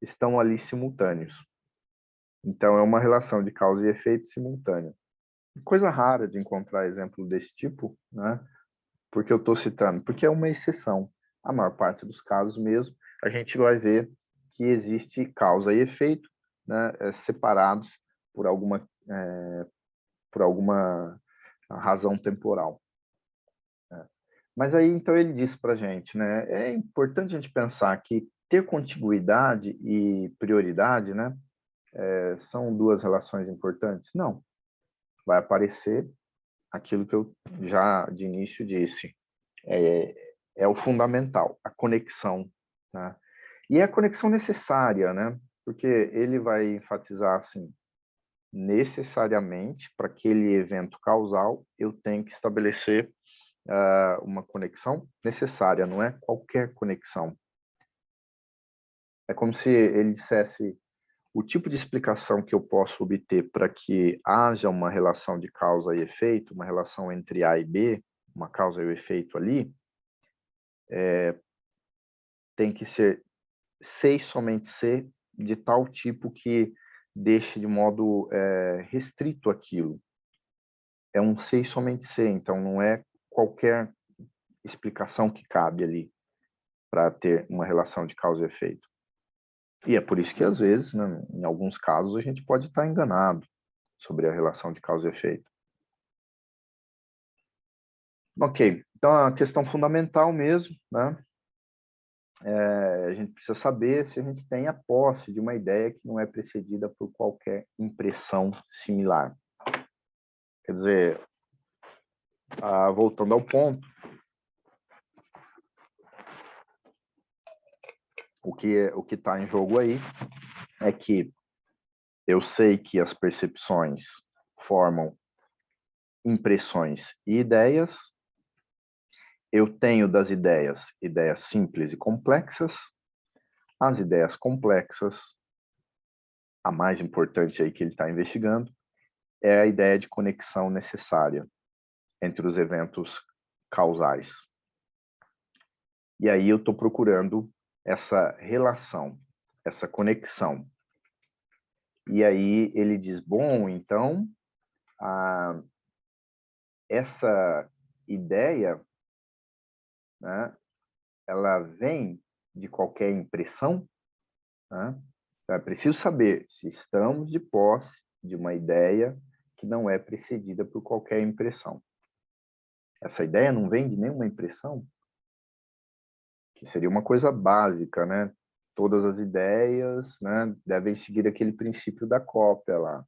estão ali simultâneos. Então, é uma relação de causa e efeito simultânea. Coisa rara de encontrar exemplo desse tipo, né? Porque eu estou citando, porque é uma exceção. A maior parte dos casos mesmo, a gente vai ver que existe causa e efeito, né, separados por alguma razão temporal. Né? Mas aí, então, ele disse para a gente, né, é importante a gente pensar que ter contiguidade e prioridade, né, são duas relações importantes? Não. Vai aparecer aquilo que eu já de início disse. É o fundamental, a conexão, né? E é a conexão necessária, né? Porque ele vai enfatizar assim, necessariamente, para aquele evento causal, eu tenho que estabelecer uma conexão necessária, não é qualquer conexão. É como se ele dissesse o tipo de explicação que eu posso obter para que haja uma relação de causa e efeito, uma relação entre A e B, uma causa e o efeito ali, tem que ser C e somente C, de tal tipo que deixe de modo restrito aquilo. É um C e somente C, então não é qualquer explicação que cabe ali para ter uma relação de causa e efeito. E é por isso que, às vezes, né, em alguns casos, a gente pode estar enganado sobre a relação de causa e efeito. Ok, então a questão fundamental mesmo, né? A gente precisa saber se a gente tem a posse de uma ideia que não é precedida por qualquer impressão similar. Quer dizer, voltando ao ponto, o que está em jogo aí é que eu sei que as percepções formam impressões e ideias. Eu tenho das ideias simples e complexas. As ideias complexas, a mais importante aí que ele está investigando, é a ideia de conexão necessária entre os eventos causais. E aí eu estou procurando essa relação, essa conexão. E aí ele diz, bom, então, essa ideia, né, ela vem de qualquer impressão, né? Então é preciso saber se estamos de posse de uma ideia que não é precedida por qualquer impressão. Essa ideia não vem de nenhuma impressão, que seria uma coisa básica, né? Todas as ideias, né, devem seguir aquele princípio da cópia lá.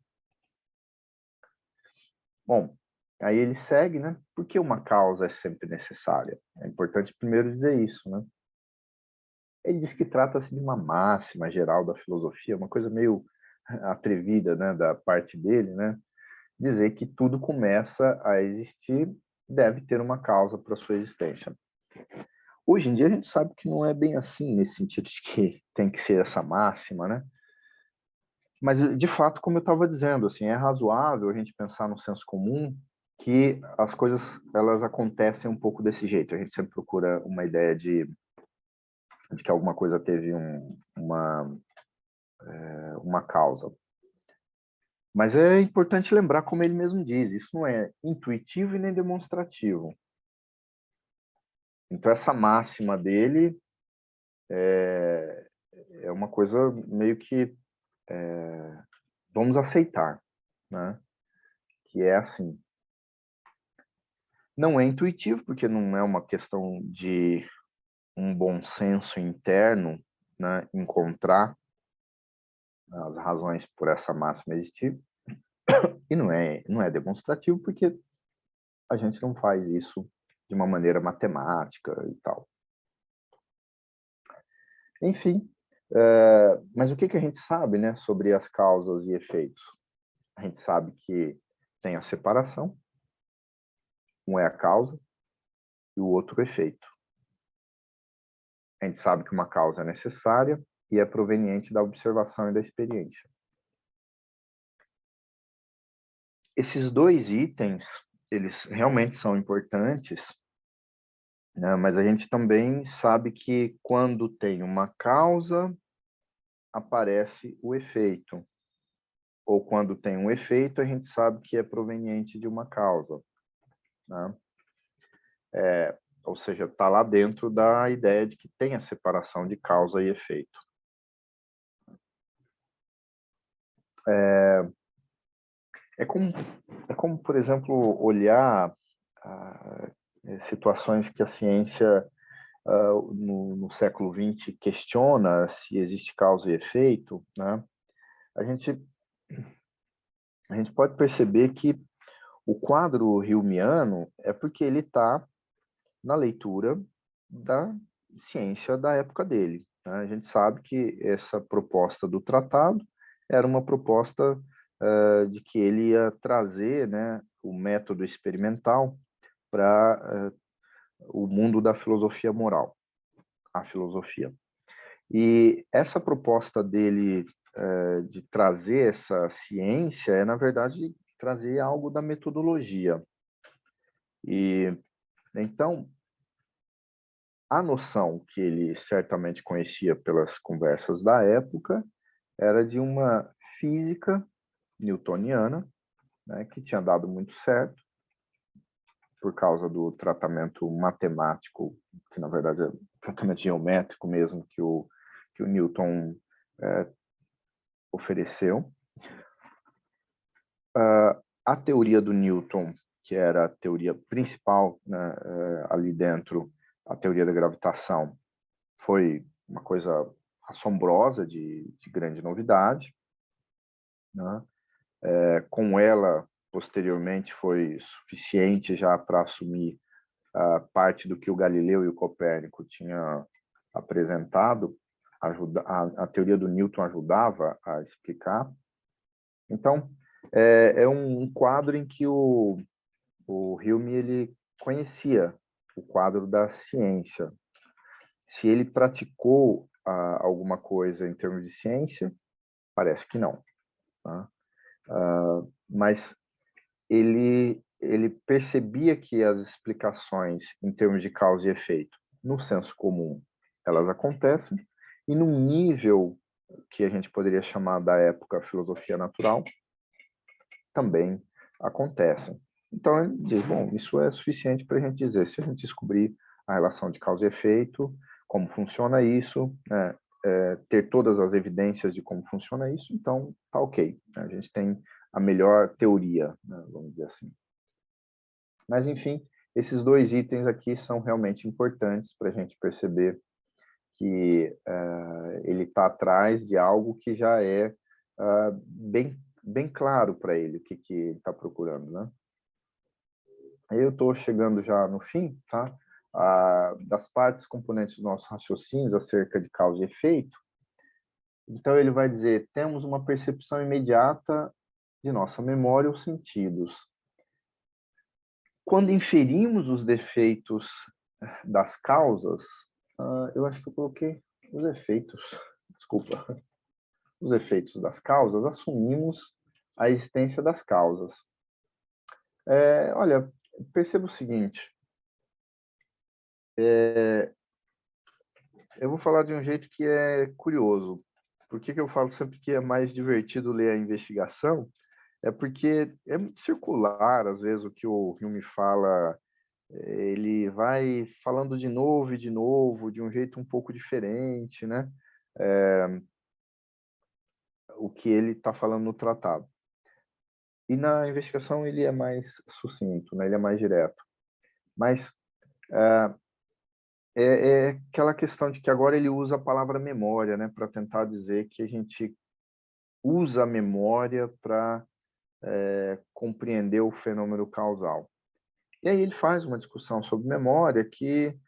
Bom, aí ele segue, né? Por que uma causa é sempre necessária? É importante primeiro dizer isso, né? Ele diz que trata-se de uma máxima geral da filosofia, uma coisa meio atrevida, né, da parte dele, né? Dizer que tudo começa a existir, deve ter uma causa para sua existência. Hoje em dia a gente sabe que não é bem assim, nesse sentido de que tem que ser essa máxima, né? Mas, de fato, como eu estava dizendo, assim, é razoável a gente pensar no senso comum que as coisas, elas acontecem um pouco desse jeito. A gente sempre procura uma ideia de que alguma coisa teve uma causa. Mas é importante lembrar, como ele mesmo diz, isso não é intuitivo e nem demonstrativo. Então, essa máxima dele é uma coisa meio que vamos aceitar, né? Que é assim. Não é intuitivo, porque não é uma questão de um bom senso interno, né? Encontrar as razões por essa máxima existir. E não é demonstrativo, porque a gente não faz isso de uma maneira matemática e tal. Enfim, mas o que a gente sabe, né, sobre as causas e efeitos? A gente sabe que tem a separação, um é a causa e o outro o efeito. A gente sabe que uma causa é necessária e é proveniente da observação e da experiência. Esses dois itens, eles realmente são importantes, né? Mas a gente também sabe que quando tem uma causa, aparece o efeito. Ou quando tem um efeito, a gente sabe que é proveniente de uma causa, né? Ou seja, está lá dentro da ideia de que tem a separação de causa e efeito. É como por exemplo, olhar situações que a ciência, no século XX, questiona se existe causa e efeito, né? A gente pode perceber que o quadro humeano é porque ele está na leitura da ciência da época dele, né? A gente sabe que essa proposta do tratado era uma proposta de que ele ia trazer, né, o método experimental para o mundo da filosofia moral, a filosofia. E essa proposta dele de trazer essa ciência é, na verdade, trazer algo da metodologia. E, então, a noção que ele certamente conhecia pelas conversas da época era de uma física newtoniana, né, que tinha dado muito certo por causa do tratamento matemático, que na verdade é tratamento geométrico mesmo, que o Newton ofereceu. A teoria do Newton, que era a teoria principal, né, ali dentro, a teoria da gravitação, foi uma coisa assombrosa, de grande novidade, né? Com ela, posteriormente, foi suficiente já para assumir parte do que o Galileu e o Copérnico tinham apresentado a teoria do Newton ajudava a explicar. Então, é um quadro em que o Hume ele conhecia o quadro da ciência. Se ele praticou alguma coisa em termos de ciência, parece que não. Tá? Mas ele percebia que as explicações em termos de causa e efeito, no senso comum, elas acontecem, e num nível que a gente poderia chamar da época filosofia natural, também acontecem. Então, ele diz, bom, isso é suficiente para a gente dizer, se a gente descobrir a relação de causa e efeito, como funciona isso, né, ter todas as evidências de como funciona isso, então tá ok. A gente tem a melhor teoria, né, vamos dizer assim. Mas, enfim, esses dois itens aqui são realmente importantes para a gente perceber que ele está atrás de algo que já é bem claro para ele, o que ele está procurando, né? Aí eu estou chegando já no fim, tá? Das partes componentes dos nossos raciocínios acerca de causa e efeito. Então, ele vai dizer, temos uma percepção imediata de nossa memória ou sentidos. Quando inferimos os defeitos das causas, eu acho que eu coloquei os efeitos, desculpa, os efeitos das causas, assumimos a existência das causas. Olha, perceba o seguinte, eu vou falar de um jeito que é curioso. Por que eu falo sempre que é mais divertido ler a investigação? É porque é muito circular, às vezes, o que o Hume fala, ele vai falando de novo e de novo, de um jeito um pouco diferente, né? O que ele está falando no tratado. E na investigação ele é mais sucinto, né? Ele é mais direto. Mas é aquela questão de que agora ele usa a palavra memória, né? Para tentar dizer que a gente usa a memória para compreender o fenômeno causal. E aí ele faz uma discussão sobre memória que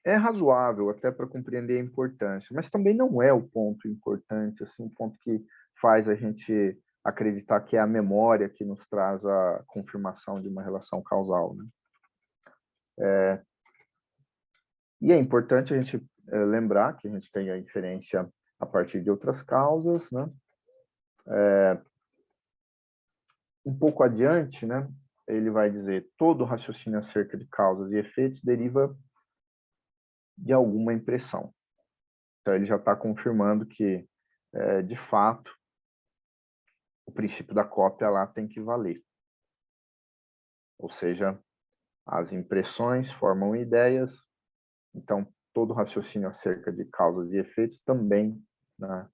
é razoável até para compreender a importância, mas também não é o ponto importante, assim, o ponto que faz a gente acreditar que é a memória que nos traz a confirmação de uma relação causal, né? E é importante a gente lembrar que a gente tem a inferência a partir de outras causas, né? Um pouco adiante, né, ele vai dizer, todo raciocínio acerca de causas e efeitos deriva de alguma impressão. Então, ele já está confirmando que, de fato, o princípio da cópia lá tem que valer. Ou seja, as impressões formam ideias, então todo raciocínio acerca de causas e efeitos também, né,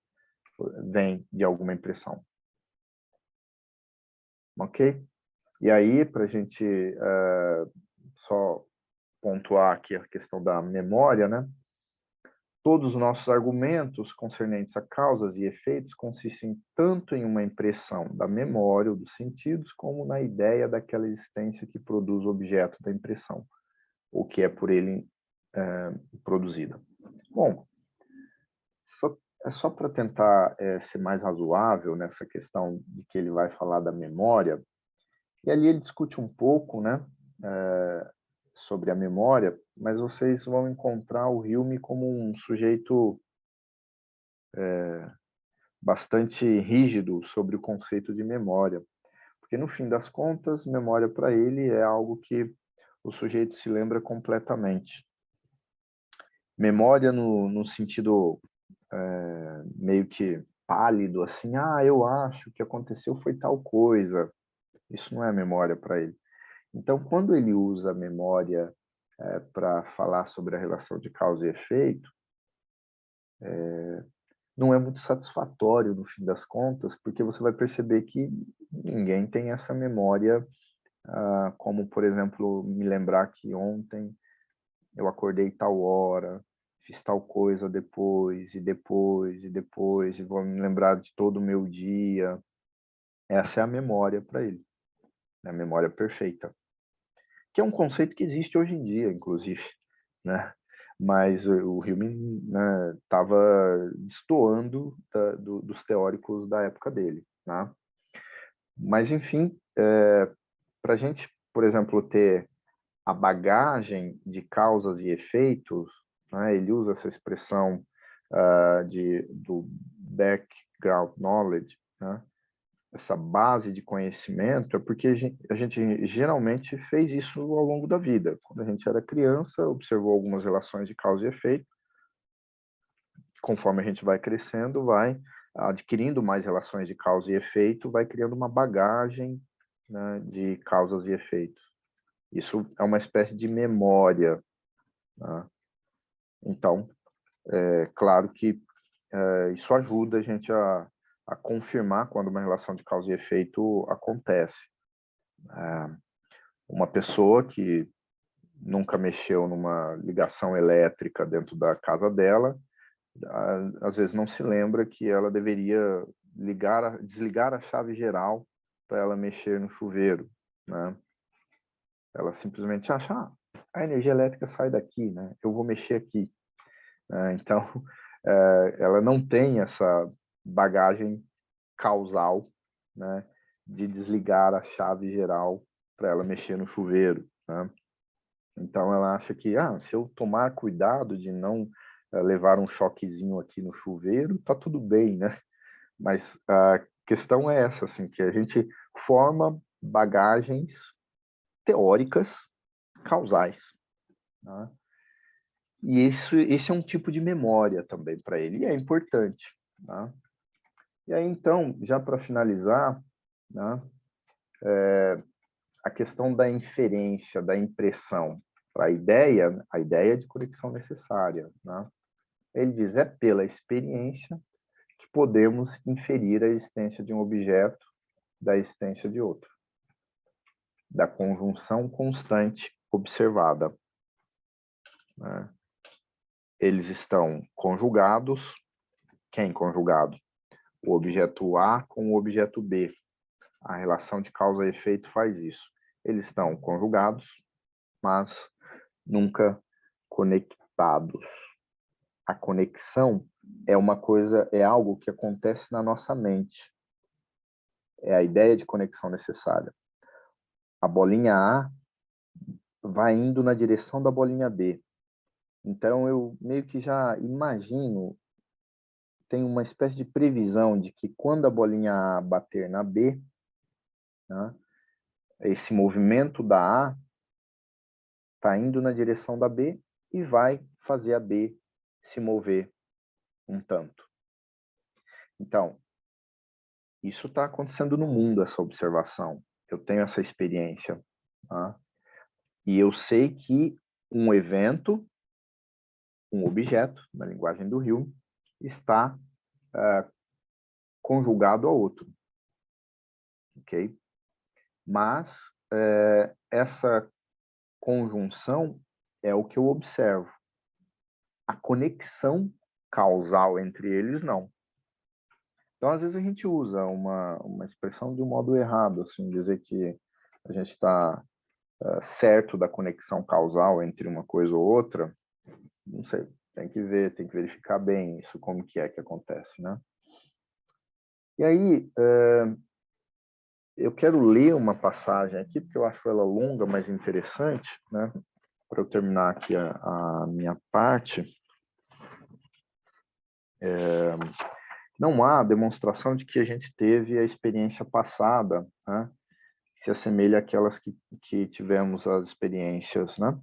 vem de alguma impressão. Ok? E aí, para a gente só pontuar aqui a questão da memória, né? Todos os nossos argumentos concernentes a causas e efeitos consistem tanto em uma impressão da memória ou dos sentidos, como na ideia daquela existência que produz o objeto da impressão, ou que é por ele produzida. Bom, é só para tentar ser mais razoável nessa questão de que ele vai falar da memória, e ali ele discute um pouco, né, sobre a memória, mas vocês vão encontrar o Hume como um sujeito bastante rígido sobre o conceito de memória, porque no fim das contas, memória para ele é algo que o sujeito se lembra completamente. Memória no sentido meio que pálido, assim, eu acho que aconteceu foi tal coisa. Isso não é memória para ele. Então, quando ele usa a memória para falar sobre a relação de causa e efeito, não é muito satisfatório no fim das contas, porque você vai perceber que ninguém tem essa memória, como, por exemplo, me lembrar que ontem eu acordei tal hora, fiz tal coisa depois, e depois, e depois, e vou me lembrar de todo o meu dia. Essa é a memória para ele, é a memória perfeita. Que é um conceito que existe hoje em dia, inclusive, né? mas o Hume, né, estava destoando dos teóricos da época dele, né? Mas, enfim, para a gente, por exemplo, ter a bagagem de causas e efeitos, né, ele usa essa expressão do background knowledge, né, essa base de conhecimento, é porque a gente geralmente fez isso ao longo da vida. Quando a gente era criança, observou algumas relações de causa e efeito. Conforme a gente vai crescendo, vai adquirindo mais relações de causa e efeito, vai criando uma bagagem, né, de causas e efeitos. Isso é uma espécie de memória, né? Então, é claro que isso ajuda a gente a confirmar quando uma relação de causa e efeito acontece. Uma pessoa que nunca mexeu numa ligação elétrica dentro da casa dela, às vezes não se lembra que ela deveria desligar a chave geral para ela mexer no chuveiro, né? Ela simplesmente acha, a energia elétrica sai daqui, né? Eu vou mexer aqui. Então, ela não tem essa bagagem causal, né, de desligar a chave geral para ela mexer no chuveiro, né? Então, ela acha que, se eu tomar cuidado de não levar um choquezinho aqui no chuveiro, tá tudo bem, né? Mas a questão é essa, assim, que a gente forma bagagens teóricas causais, né? E esse é um tipo de memória também para ele, e é importante, né? E aí, então, já para finalizar, né, a questão da inferência, da impressão, para a ideia de conexão necessária, né? Ele diz, é pela experiência que podemos inferir a existência de um objeto da existência de outro, da conjunção constante observada, né? Eles estão conjugados. Quem conjugado? O objeto A com o objeto B. A relação de causa e efeito faz isso. Eles estão conjugados, mas nunca conectados. A conexão é algo que acontece na nossa mente. É a ideia de conexão necessária. A bolinha A vai indo na direção da bolinha B. Então, eu meio que já imagino, tem uma espécie de previsão de que quando a bolinha A bater na B, né, esse movimento da A está indo na direção da B e vai fazer a B se mover um tanto. Então, isso está acontecendo no mundo, essa observação. Eu tenho essa experiência. Tá? E eu sei que um evento, um objeto, na linguagem do Hume, está conjugado ao outro. Ok? Mas essa conjunção é o que eu observo. A conexão causal entre eles, não. Então, às vezes, a gente usa uma expressão de um modo errado, assim, dizer que a gente está certo da conexão causal entre uma coisa ou outra. Não sei, tem que ver, tem que verificar bem isso, como que é que acontece, né? E aí, eu quero ler uma passagem aqui, porque eu acho ela longa, mas interessante, né? Para eu terminar aqui a minha parte. Não há demonstração de que a gente teve a experiência passada, né, que se assemelha àquelas que tivemos as experiências, né?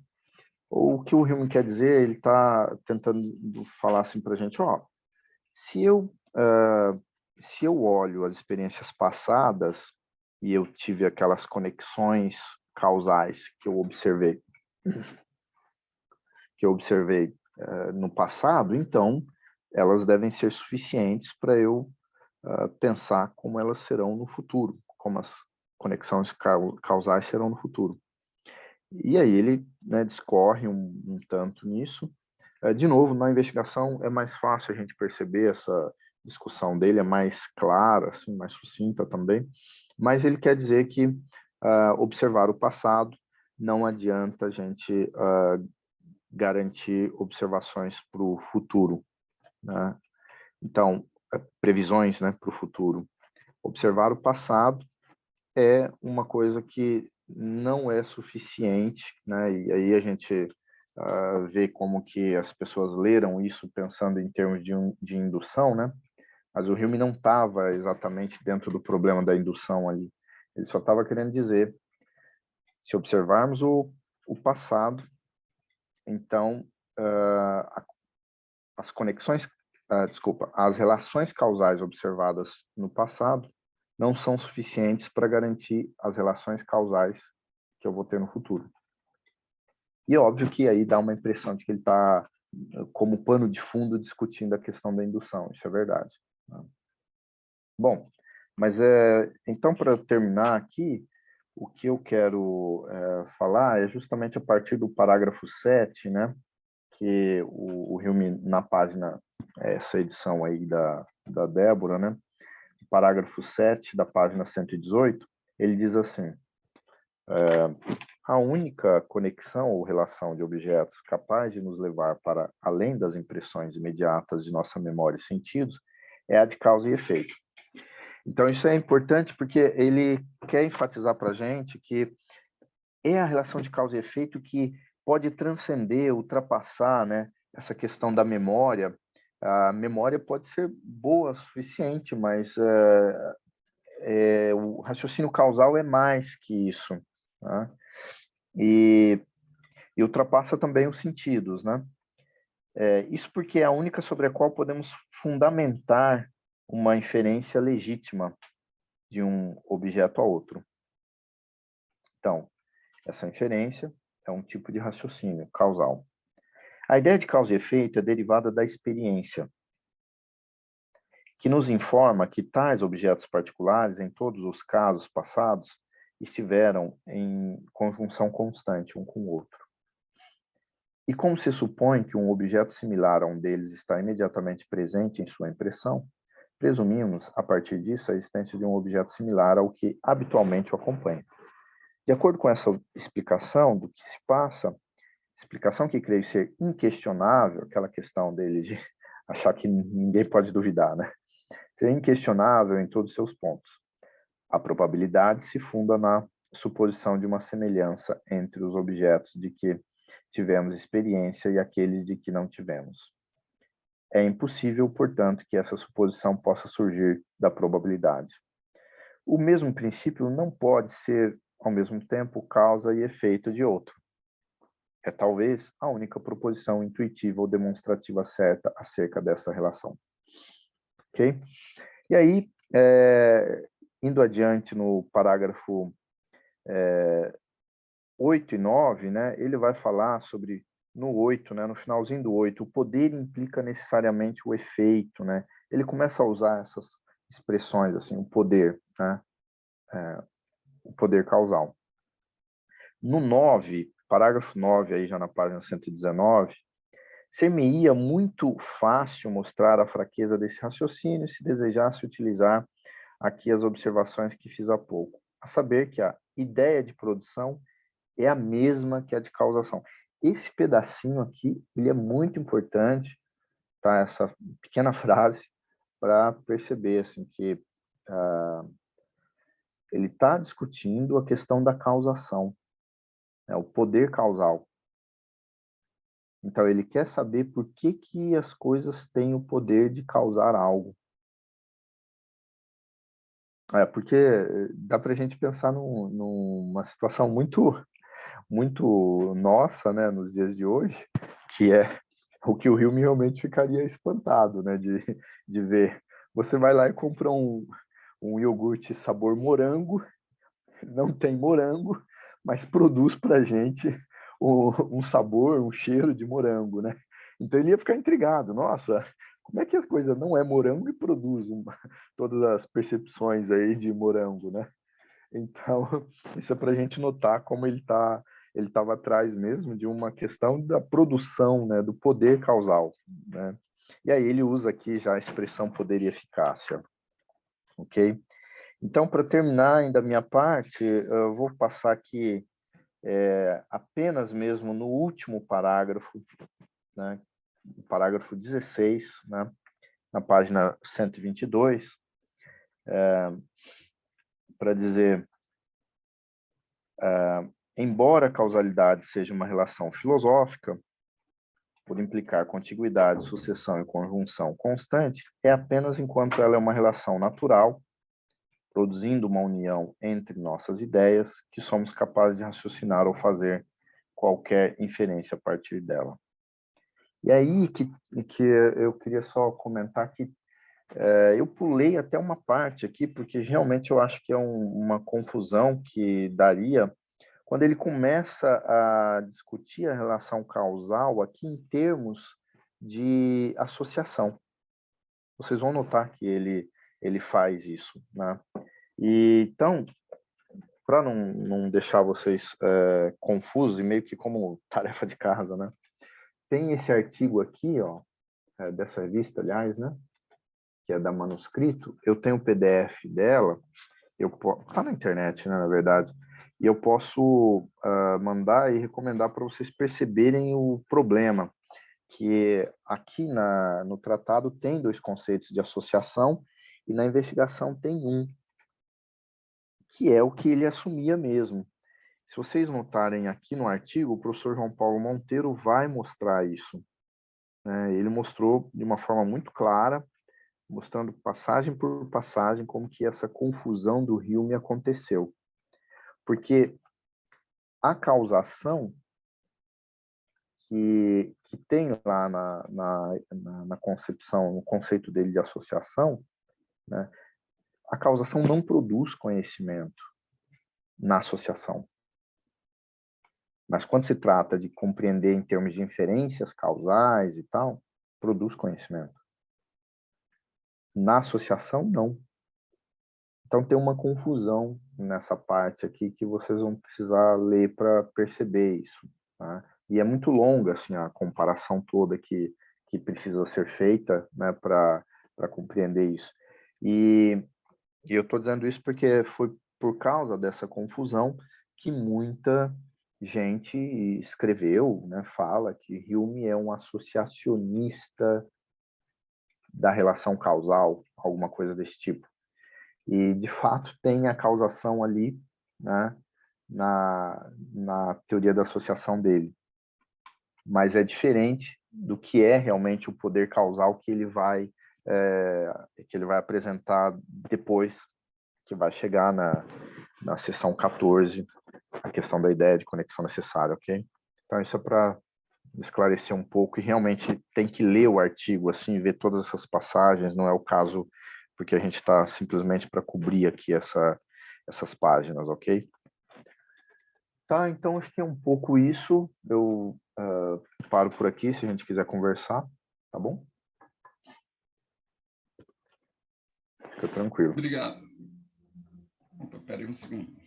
O que o Hume quer dizer, ele está tentando falar assim para a gente, se eu olho as experiências passadas e eu tive aquelas conexões causais que eu observei no passado, então elas devem ser suficientes para eu pensar como elas serão no futuro, como as conexões causais serão no futuro. E aí ele, né, discorre um tanto nisso. De novo, na investigação é mais fácil a gente perceber essa discussão dele, é mais clara, assim, mais sucinta também, mas ele quer dizer que observar o passado não adianta a gente garantir observações para o futuro, né? Então, previsões, né, para o futuro. Observar o passado é uma coisa que não é suficiente, né? E aí a gente vê como que as pessoas leram isso pensando em termos de indução, né? Mas o Hume não estava exatamente dentro do problema da indução ali. Ele só estava querendo dizer, se observarmos o passado, então as conexões, as relações causais observadas no passado não são suficientes para garantir as relações causais que eu vou ter no futuro. E é óbvio que aí dá uma impressão de que ele está, como pano de fundo, discutindo a questão da indução. Isso é verdade. Bom, mas então, para terminar aqui, o que eu quero falar é justamente a partir do parágrafo 7, né, que o Hume, na página, essa edição aí da Débora, né, parágrafo 7 da página 118, ele diz assim, a única conexão ou relação de objetos capaz de nos levar para além das impressões imediatas de nossa memória e sentidos é a de causa e efeito. Então, isso é importante porque ele quer enfatizar para a gente que é a relação de causa e efeito que pode transcender, ultrapassar, né, essa questão da memória. A memória pode ser boa o suficiente, mas o raciocínio causal é mais que isso, né? E ultrapassa também os sentidos, né? Isso porque é a única sobre a qual podemos fundamentar uma inferência legítima de um objeto a outro. Então, essa inferência é um tipo de raciocínio causal. A ideia de causa e efeito é derivada da experiência, que nos informa que tais objetos particulares, em todos os casos passados, estiveram em conjunção constante um com o outro. E como se supõe que um objeto similar a um deles está imediatamente presente em sua impressão, presumimos, a partir disso, a existência de um objeto similar ao que habitualmente o acompanha. De acordo com essa explicação do que se passa, explicação que creio ser inquestionável, aquela questão dele de achar que ninguém pode duvidar, né? Ser inquestionável em todos os seus pontos. A probabilidade se funda na suposição de uma semelhança entre os objetos de que tivemos experiência e aqueles de que não tivemos. É impossível, portanto, que essa suposição possa surgir da probabilidade. O mesmo princípio não pode ser, ao mesmo tempo, causa e efeito de outro. É talvez a única proposição intuitiva ou demonstrativa certa acerca dessa relação. Ok? E aí, indo adiante no parágrafo 8 e 9, né, ele vai falar sobre, no 8, né, no finalzinho do 8, o poder implica necessariamente o efeito, né? Ele começa a usar essas expressões, assim, o poder, né? O poder causal. No 9, parágrafo 9, aí já na página 119, ser-me-ia muito fácil mostrar a fraqueza desse raciocínio se desejasse utilizar aqui as observações que fiz há pouco, a saber que a ideia de produção é a mesma que a de causação. Esse pedacinho aqui, ele é muito importante, tá? Essa pequena frase, para perceber assim, que ele está discutindo a questão da causação, né? O poder causal. Então, ele quer saber por que as coisas têm o poder de causar algo. Porque dá para a gente pensar numa situação muito nossa, né, nos dias de hoje, que é o que o Hume realmente ficaria espantado, né, de ver. Você vai lá e compra um iogurte sabor morango, não tem morango, mas produz para a gente um sabor, um cheiro de morango, né? Então ele ia ficar intrigado. Nossa, como é que a coisa não é morango e produz todas as percepções aí de morango, né? Então, isso é para a gente notar como ele estava atrás mesmo de uma questão da produção, né, do poder causal, né? E aí ele usa aqui já a expressão poder e eficácia, ok? Então, para terminar ainda a minha parte, eu vou passar aqui apenas mesmo no último parágrafo, né, o parágrafo 16, né, na página 122, para dizer, embora a causalidade seja uma relação filosófica, por implicar contiguidade, sucessão e conjunção constante, é apenas enquanto ela é uma relação natural, produzindo uma união entre nossas ideias, que somos capazes de raciocinar ou fazer qualquer inferência a partir dela. E aí que eu queria só comentar que eu pulei até uma parte aqui, porque realmente eu acho que é uma confusão que daria quando ele começa a discutir a relação causal aqui em termos de associação. Vocês vão notar que ele faz isso, né? E, então, para não deixar vocês confusos e meio que como tarefa de casa, né? Tem esse artigo aqui, ó, dessa revista, aliás, né? Que é da Manuscrito. Eu tenho o PDF dela, tá na internet, né, na verdade, e eu posso mandar e recomendar para vocês perceberem o problema, que aqui no tratado tem 2 conceitos de associação e na investigação tem um, que é o que ele assumia mesmo. Se vocês notarem aqui no artigo, o professor João Paulo Monteiro vai mostrar isso, né? Ele mostrou de uma forma muito clara, mostrando passagem por passagem como que essa confusão do Hume aconteceu. Porque a causação que tem lá na concepção, no conceito dele de associação, né, a causação não produz conhecimento na associação. Mas quando se trata de compreender em termos de inferências causais e tal, produz conhecimento. Na associação, não. Então tem uma confusão nessa parte aqui que vocês vão precisar ler para perceber isso, tá? E é muito longa assim a comparação toda que precisa ser feita, né, para compreender isso. E eu estou dizendo isso porque foi por causa dessa confusão que muita gente escreveu, né, fala que Hume é um associacionista da relação causal, alguma coisa desse tipo. E, de fato, tem a causação ali, né, na teoria da associação dele. Mas é diferente do que é realmente o poder causal que ele vai apresentar depois, que vai chegar na seção 14, a questão da ideia de conexão necessária, ok? Então, isso é para esclarecer um pouco, e realmente tem que ler o artigo, assim, ver todas essas passagens, não é o caso porque a gente está simplesmente para cobrir aqui essas páginas, ok? Tá, então acho que é um pouco isso. Eu paro por aqui se a gente quiser conversar, tá bom? Fica tranquilo. Obrigado. Opa, pera aí um segundo.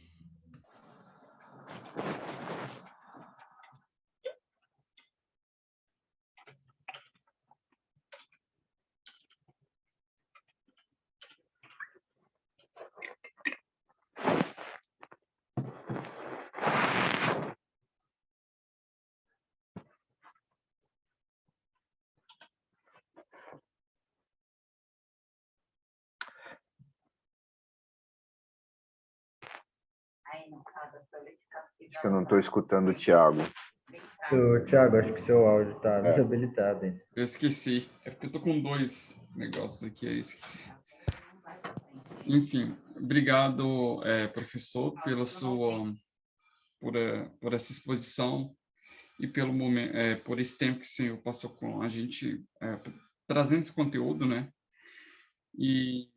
Acho que eu não estou escutando o Thiago. Thiago, acho que seu áudio está É. desabilitado, hein? Eu esqueci. É porque eu tô com 2 negócios aqui, eu esqueci. Enfim, obrigado, professor, por essa exposição e pelo momento, por esse tempo que o senhor passou com a gente, trazendo esse conteúdo, né? E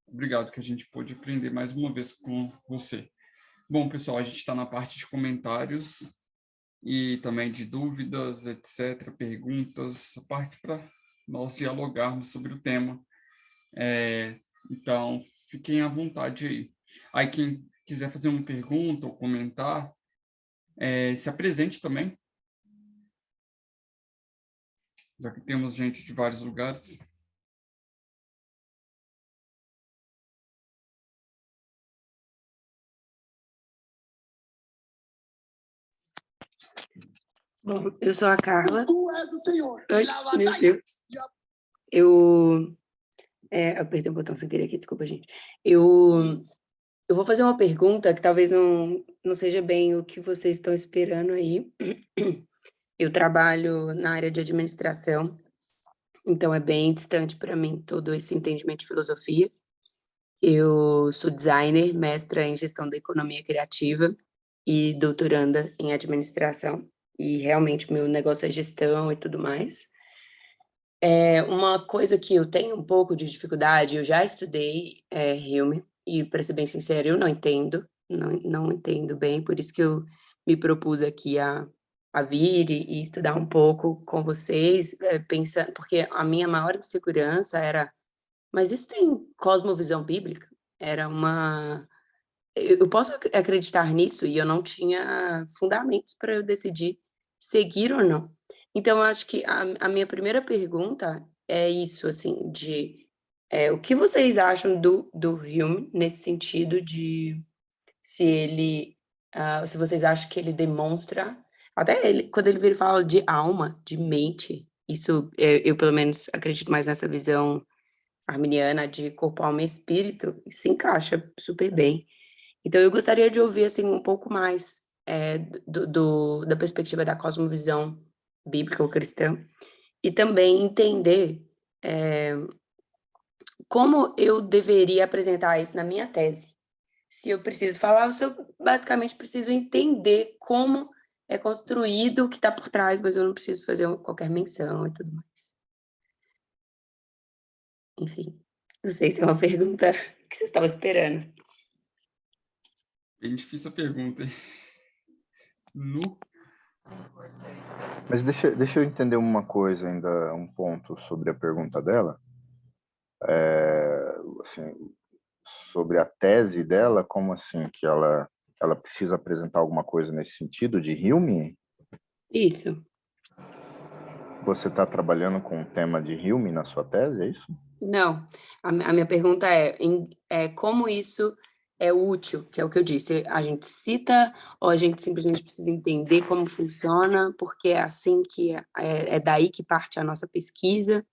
obrigado que a gente pôde aprender mais uma vez com você. Bom, pessoal, a gente está na parte de comentários e também de dúvidas, etc., perguntas, a parte para nós dialogarmos sobre o tema. Então, fiquem à vontade aí. Aí, quem quiser fazer uma pergunta ou comentar, se apresente também, já que temos gente de vários lugares. Bom, eu sou a Carla. Tu és o Senhor. Ai, meu Deus. Eu apertei um botão sem querer aqui, desculpa, gente. Eu vou fazer uma pergunta que talvez não seja bem o que vocês estão esperando aí. Eu trabalho na área de administração, então é bem distante para mim todo esse entendimento de filosofia. Eu sou designer, mestra em gestão da economia criativa e doutoranda em administração. E realmente meu negócio é gestão e tudo mais. Uma coisa que eu tenho um pouco de dificuldade, eu já estudei Hume, e para ser bem sincera, eu não entendo, não entendo bem, por isso que eu me propus aqui a vir e estudar um pouco com vocês, pensando, porque a minha maior insegurança era, mas isso tem cosmovisão bíblica? Era uma eu posso acreditar nisso e eu não tinha fundamentos para eu decidir seguir ou não. Então eu acho que a minha primeira pergunta é isso, assim, o que vocês acham do Hume nesse sentido de se ele, se vocês acham que ele demonstra até ele quando ele vira e fala de alma, de mente, isso, eu pelo menos acredito mais nessa visão arminiana de corpo, alma e espírito, se encaixa super bem. Então eu gostaria de ouvir, assim, um pouco mais, da perspectiva da cosmovisão bíblica ou cristã, e também entender, eh, como eu deveria apresentar isso na minha tese. Se eu preciso falar ou se eu basicamente preciso entender como é construído, o que está por trás, mas eu não preciso fazer qualquer menção e tudo mais. Enfim, não sei se é uma pergunta que vocês estavam esperando. Bem difícil a pergunta, hein? Nu. Mas deixa eu entender uma coisa ainda, um ponto sobre a pergunta dela. Assim, sobre a tese dela, como assim que ela precisa apresentar alguma coisa nesse sentido de Hume? Isso. Você está trabalhando com o tema de Hume na sua tese, é isso? Não, a minha pergunta é como isso é útil, que é o que eu disse, a gente cita ou a gente simplesmente precisa entender como funciona, porque é assim que é daí que parte a nossa pesquisa?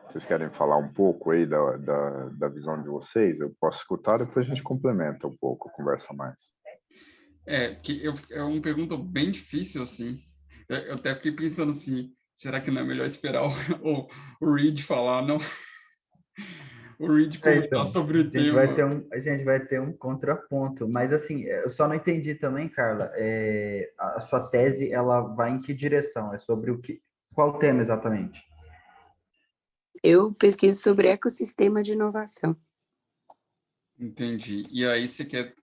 Vocês querem falar um pouco aí da visão de vocês? Eu posso escutar, depois a gente complementa um pouco, conversa mais. É uma pergunta bem difícil, assim. Eu até fiquei pensando assim, será que não é melhor esperar o Reed falar, não? O Reed comentar Então, sobre o tema. a gente vai ter um contraponto, mas assim, eu só não entendi também, Carla, a sua tese, ela vai em que direção? É sobre o que, qual tema exatamente? Eu pesquiso sobre ecossistema de inovação. Entendi. E aí você quer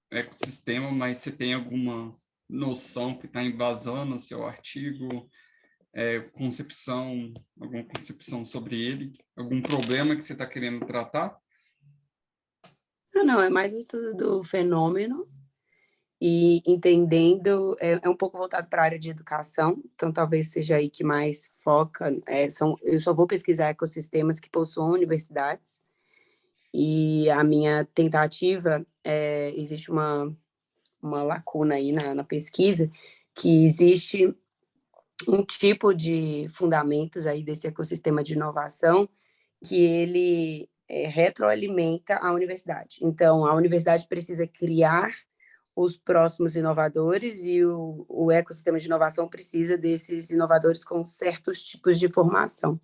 ecossistema, mas você tem alguma noção que está embasando o seu artigo, alguma concepção sobre ele, algum problema que você está querendo tratar? Não, é mais um estudo do fenômeno e entendendo, é um pouco voltado para a área de educação, então talvez seja aí que mais foca, eu só vou pesquisar ecossistemas que possuam universidades, e a minha tentativa, existe uma lacuna aí na pesquisa, que existe um tipo de fundamentos aí desse ecossistema de inovação que ele retroalimenta a universidade. Então, a universidade precisa criar os próximos inovadores e o ecossistema de inovação precisa desses inovadores com certos tipos de formação.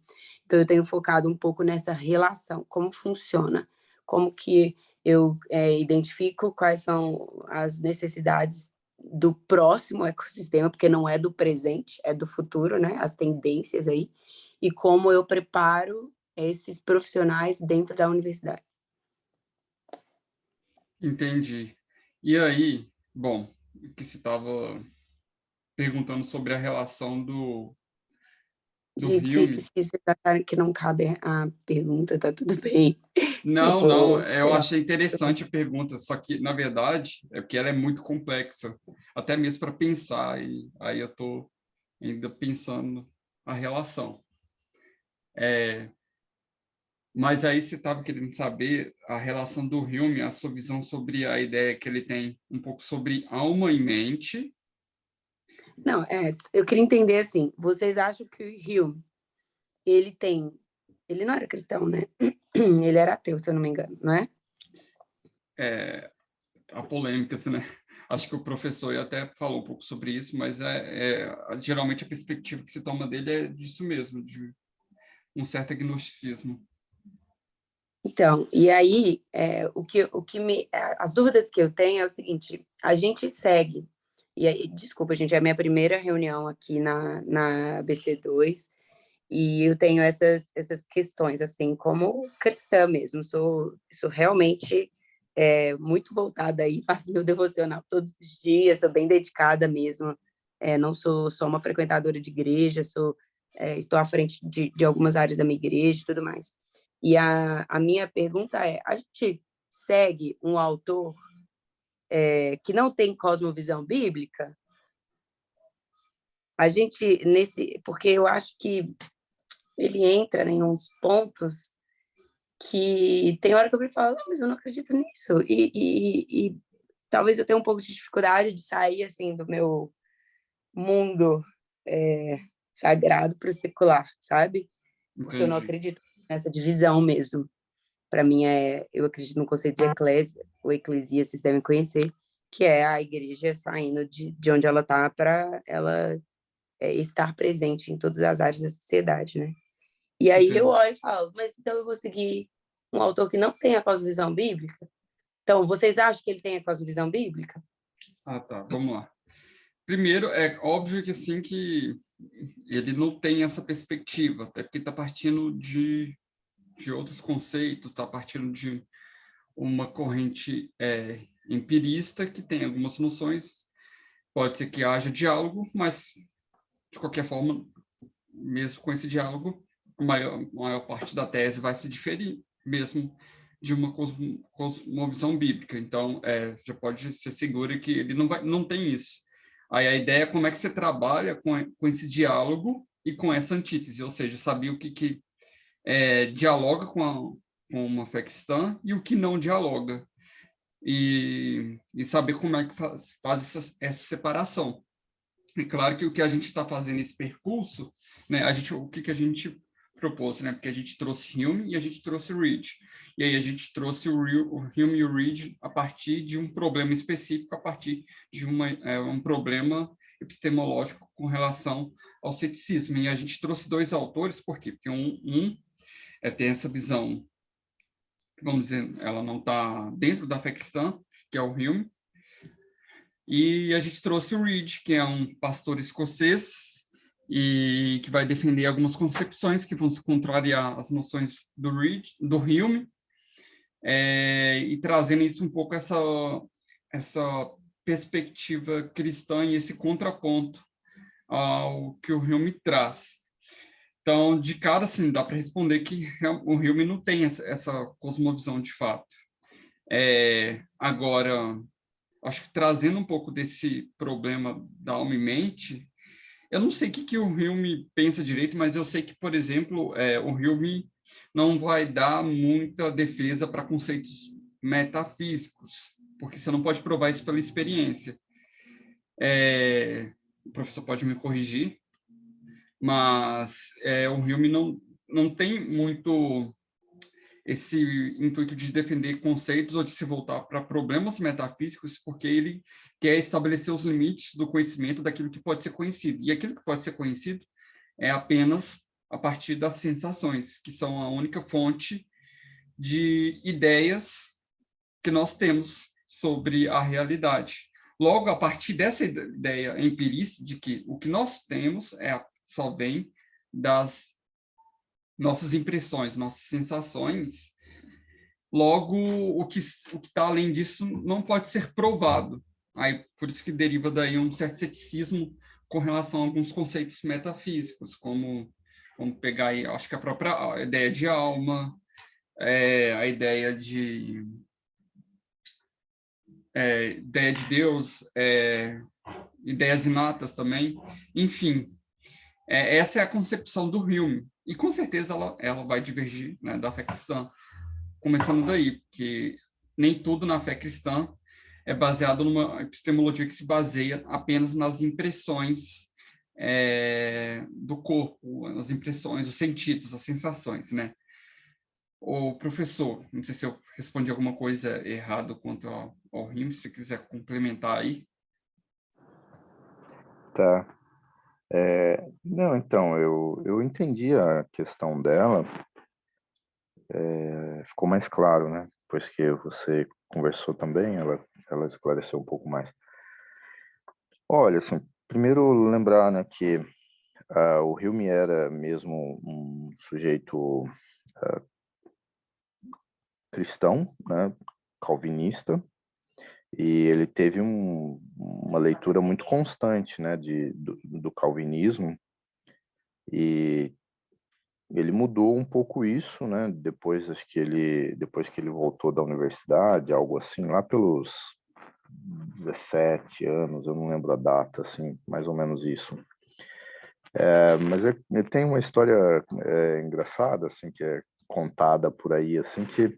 Então, eu tenho focado um pouco nessa relação, como funciona, como que eu identifico quais são as necessidades do próximo ecossistema, porque não é do presente, é do futuro, né? As tendências aí, e como eu preparo esses profissionais dentro da universidade. Entendi. E aí, bom, que você estava perguntando sobre a relação do Gente, Hume. se vocês acharem que não cabe a pergunta, tá tudo bem. Eu Não, vou, sei eu lá. achei interessante a pergunta, só que, na verdade, é porque ela é muito complexa, até mesmo para pensar, e aí eu estou ainda pensando a relação. Mas aí você estava querendo saber a relação do Hume, a sua visão sobre a ideia que ele tem um pouco sobre alma e mente. Não, eu queria entender assim, vocês acham que o Hume, ele não era cristão, né? Ele era ateu, se eu não me engano, não é? A polêmica, assim, né? Acho que o professor até falou um pouco sobre isso, mas geralmente a perspectiva que se toma dele é disso mesmo, de um certo agnosticismo. Então, e aí, as dúvidas que eu tenho é o seguinte, a gente segue, e aí, desculpa, gente, é a minha primeira reunião aqui na ABC2, e eu tenho essas questões, assim, como cristã mesmo, sou realmente muito voltada aí, faço meu devocional todos os dias, sou bem dedicada mesmo, não sou só uma frequentadora de igreja, estou à frente de algumas áreas da minha igreja e tudo mais. E a minha pergunta é, a gente segue um autor que não tem cosmovisão bíblica? A gente, porque eu acho que ele entra em uns pontos que tem hora que eu me falo, mas eu não acredito nisso. E talvez eu tenha um pouco de dificuldade de sair assim do meu mundo sagrado para o secular, sabe? Porque eu não Entendi. acredito nessa divisão mesmo. Para mim, eu acredito no conceito de eclésia, ou eclesia, vocês devem conhecer, que é a igreja saindo de onde ela está para ela estar presente em todas as áreas da sociedade, né? E aí eu Entendi. olho e falo, mas então eu vou seguir um autor que não tem a cosmovisão bíblica? Então, vocês acham que ele tem a cosmovisão bíblica? Ah, tá. Vamos lá. Primeiro, é óbvio que assim que ele não tem essa perspectiva, até porque está partindo de outros conceitos, está partindo de uma corrente empirista que tem algumas noções. Pode ser que haja diálogo, mas, de qualquer forma, mesmo com esse diálogo, a maior parte da tese vai se diferir, mesmo de uma cosmovisão bíblica. Então, já pode ser seguro que ele não tem isso. Aí a ideia é como é que você trabalha com esse diálogo e com essa antítese, ou seja, saber o que dialoga com uma fé cristã e o que não dialoga. E saber como é que faz essa separação. E claro que o que a gente está fazendo esse percurso, né, o que a gente propôs, né, porque a gente trouxe Hume e a gente trouxe Reid. E aí a gente trouxe o Hume e o Reid a partir de um problema específico, a partir de um problema epistemológico com relação ao ceticismo. E a gente trouxe dois autores, por quê? Porque tem essa visão, vamos dizer, ela não está dentro da fé cristã, que é o Hume, e a gente trouxe o Reid, que é um pastor escocês e que vai defender algumas concepções que vão se contrariar às noções do Hume, e trazendo isso um pouco essa perspectiva cristã e esse contraponto ao que o Hume traz. Então, de cara, assim, dá para responder que o Hume não tem essa cosmovisão de fato. Agora, acho que trazendo um pouco desse problema da alma e mente, eu não sei o que o Hume pensa direito, mas eu sei que, por exemplo, o Hume não vai dar muita defesa para conceitos metafísicos, porque você não pode provar isso pela experiência. O professor pode me corrigir, mas o Hume não tem muito esse intuito de defender conceitos ou de se voltar para problemas metafísicos, porque ele quer estabelecer os limites do conhecimento daquilo que pode ser conhecido. E aquilo que pode ser conhecido é apenas a partir das sensações, que são a única fonte de ideias que nós temos sobre a realidade. Logo, a partir dessa ideia empirista de que o que nós temos só vem das nossas impressões, nossas sensações, logo o que está além disso não pode ser provado. Aí, por isso que deriva daí um certo ceticismo com relação a alguns conceitos metafísicos, como pegar aí, acho que a própria ideia de alma, a ideia de Deus, ideias inatas também, enfim. Essa é a concepção do Hume. E com certeza ela vai divergir, né, da fé cristã, começando daí, porque nem tudo na fé cristã é baseado numa epistemologia que se baseia apenas nas impressões do corpo, as impressões, os sentidos, as sensações, né? O professor, não sei se eu respondi alguma coisa errada quanto ao rim, se você quiser complementar aí. Tá. Não, então, eu entendi a questão dela, ficou mais claro, né? Depois que você conversou também, ela esclareceu um pouco mais. Olha, assim, primeiro lembrar, né, que o Hume era mesmo um sujeito cristão, né, calvinista, e ele teve uma leitura muito constante, né, do calvinismo, e ele mudou um pouco isso, né, depois que ele voltou da universidade, algo assim, lá pelos 17 anos, eu não lembro a data, assim, mais ou menos isso. Mas ele tem uma história engraçada, assim, que é contada por aí, assim, que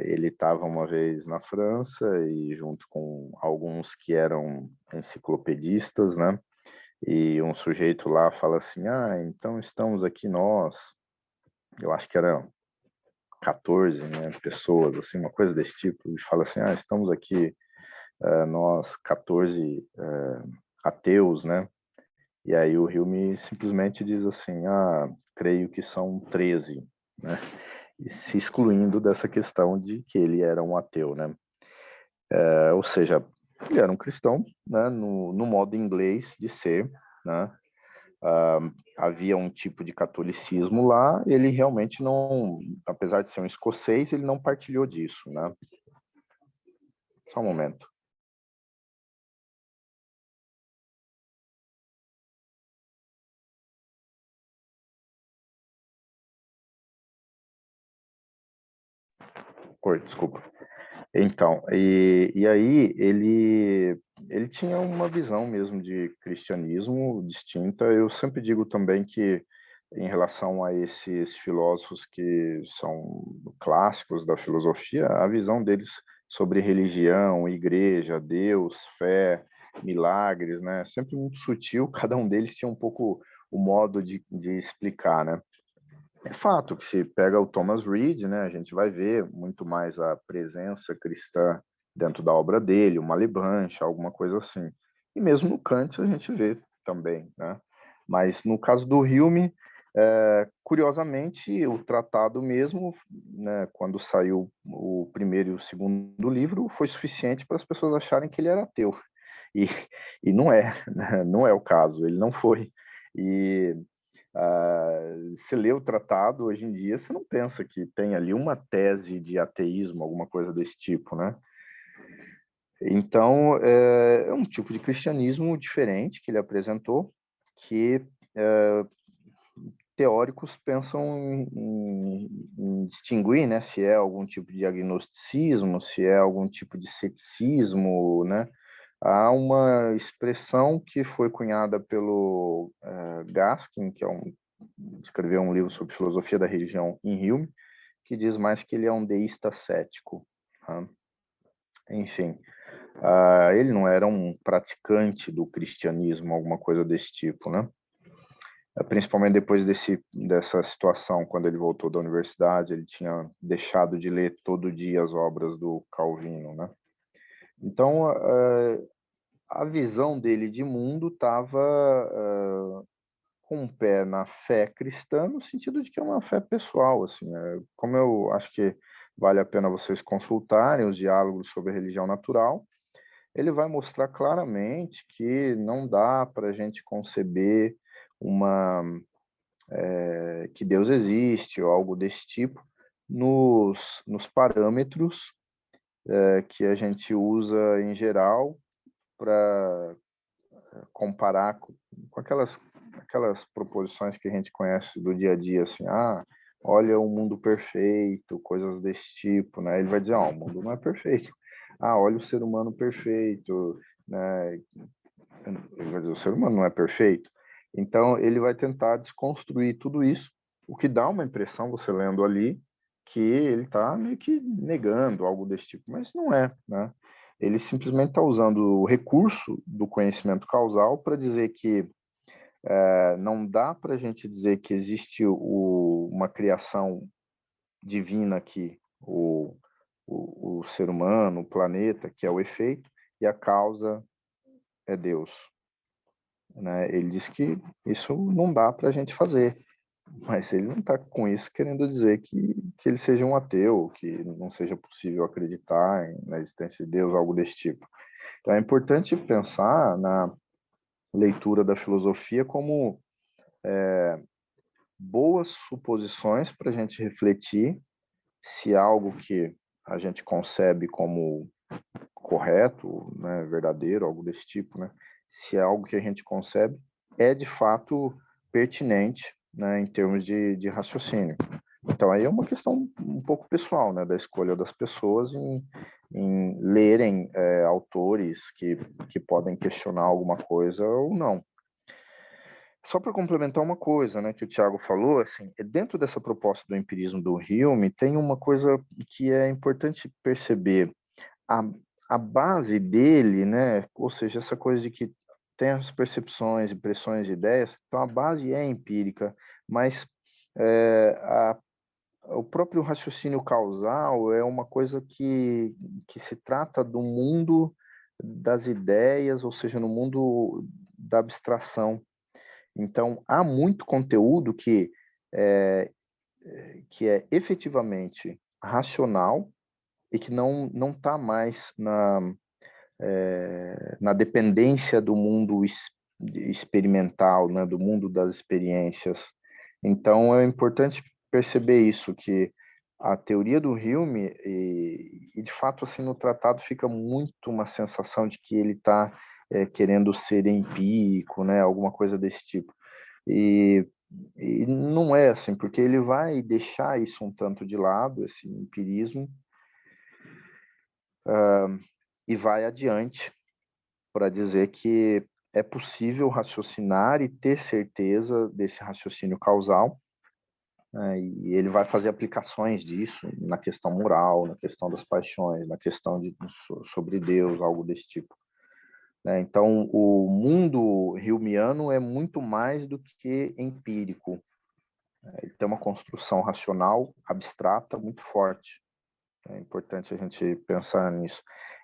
ele estava uma vez na França e junto com alguns que eram enciclopedistas, né? E um sujeito lá fala assim, então estamos aqui nós, eu acho que eram 14, né, pessoas, assim, uma coisa desse tipo, e fala assim, estamos aqui nós 14 ateus, né? E aí o Hume simplesmente diz assim, creio que são 13, né? E se excluindo dessa questão de que ele era um ateu, né? Ou seja, ele era um cristão, né? No modo inglês de ser, né? Havia um tipo de catolicismo lá, ele realmente não, apesar de ser um escocês, ele não partilhou disso, né? Só um momento. Desculpa. Então, e aí ele tinha uma visão mesmo de cristianismo distinta. Eu sempre digo também que, em relação a esses filósofos que são clássicos da filosofia, a visão deles sobre religião, igreja, Deus, fé, milagres, né, sempre muito sutil. Cada um deles tinha um pouco o modo de explicar, né? É fato que se pega o Thomas Reid, né, a gente vai ver muito mais a presença cristã dentro da obra dele, uma Malebranche, alguma coisa assim. E mesmo no Kant a gente vê também, né? Mas no caso do Hume, curiosamente, o tratado mesmo, né, quando saiu o primeiro e o segundo livro, foi suficiente para as pessoas acharem que ele era ateu. E, e não é, né? Não é o caso, ele não foi. E você lê o tratado hoje em dia, você não pensa que tem ali uma tese de ateísmo, alguma coisa desse tipo, né? Então, é um tipo de cristianismo diferente que ele apresentou, que teóricos pensam em distinguir, né, se é algum tipo de agnosticismo, se é algum tipo de ceticismo, né? Há uma expressão que foi cunhada pelo Gaskin, que escreveu um livro sobre filosofia da religião em Hume, que diz mais que ele é um deísta cético. Tá? Enfim, ele não era um praticante do cristianismo, alguma coisa desse tipo, né? Principalmente depois dessa situação, quando ele voltou da universidade, ele tinha deixado de ler todo dia as obras do Calvino, né? Então, a visão dele de mundo estava com um pé na fé cristã, no sentido de que é uma fé pessoal, assim, como eu acho que vale a pena vocês consultarem os diálogos sobre a religião natural, ele vai mostrar claramente que não dá para a gente conceber que Deus existe ou algo desse tipo nos parâmetros que a gente usa em geral para comparar com aquelas proposições que a gente conhece do dia a dia, assim, olha o mundo perfeito, coisas desse tipo, né? Ele vai dizer, o mundo não é perfeito. Olha o ser humano perfeito, né? Ele vai dizer, o ser humano não é perfeito. Então, ele vai tentar desconstruir tudo isso, o que dá uma impressão, você lendo ali, que ele está meio que negando algo desse tipo, mas não é, né? Ele simplesmente está usando o recurso do conhecimento causal para dizer que não dá para a gente dizer que existe uma criação divina aqui, o ser humano, o planeta, que é o efeito, e a causa é Deus. Né? Ele diz que isso não dá para a gente fazer, mas ele não está com isso querendo dizer que ele seja um ateu, que não seja possível acreditar na existência de Deus, algo desse tipo. Então é importante pensar na leitura da filosofia como boas suposições para a gente refletir se algo que a gente concebe como correto, né, verdadeiro, algo desse tipo, né, se é algo que a gente concebe é de fato pertinente, né, em termos de raciocínio. Então aí é uma questão um pouco pessoal, né, da escolha das pessoas em lerem autores que podem questionar alguma coisa ou não. Só para complementar uma coisa, né, que o Tiago falou, assim, dentro dessa proposta do empirismo do Hume, tem uma coisa que é importante perceber. A, a base dele, né, ou seja, essa coisa de que tem as percepções, impressões, ideias, então a base é empírica, mas o próprio raciocínio causal é uma coisa que se trata do mundo das ideias, ou seja, no mundo da abstração. Então, há muito conteúdo que é efetivamente racional e que não está mais na dependência do mundo experimental, né, do mundo das experiências. Então, é importante perceber isso, que a teoria do Hume, e de fato, assim, no tratado fica muito uma sensação de que ele está querendo ser empírico, né, alguma coisa desse tipo. E não é assim, porque ele vai deixar isso um tanto de lado, esse empirismo, e vai adiante para dizer que é possível raciocinar e ter certeza desse raciocínio causal, né, e ele vai fazer aplicações disso na questão moral, na questão das paixões, na questão sobre Deus, algo desse tipo. Né? Então, o mundo humeano é muito mais do que empírico. Ele tem uma construção racional, abstrata, muito forte. É importante a gente pensar nisso.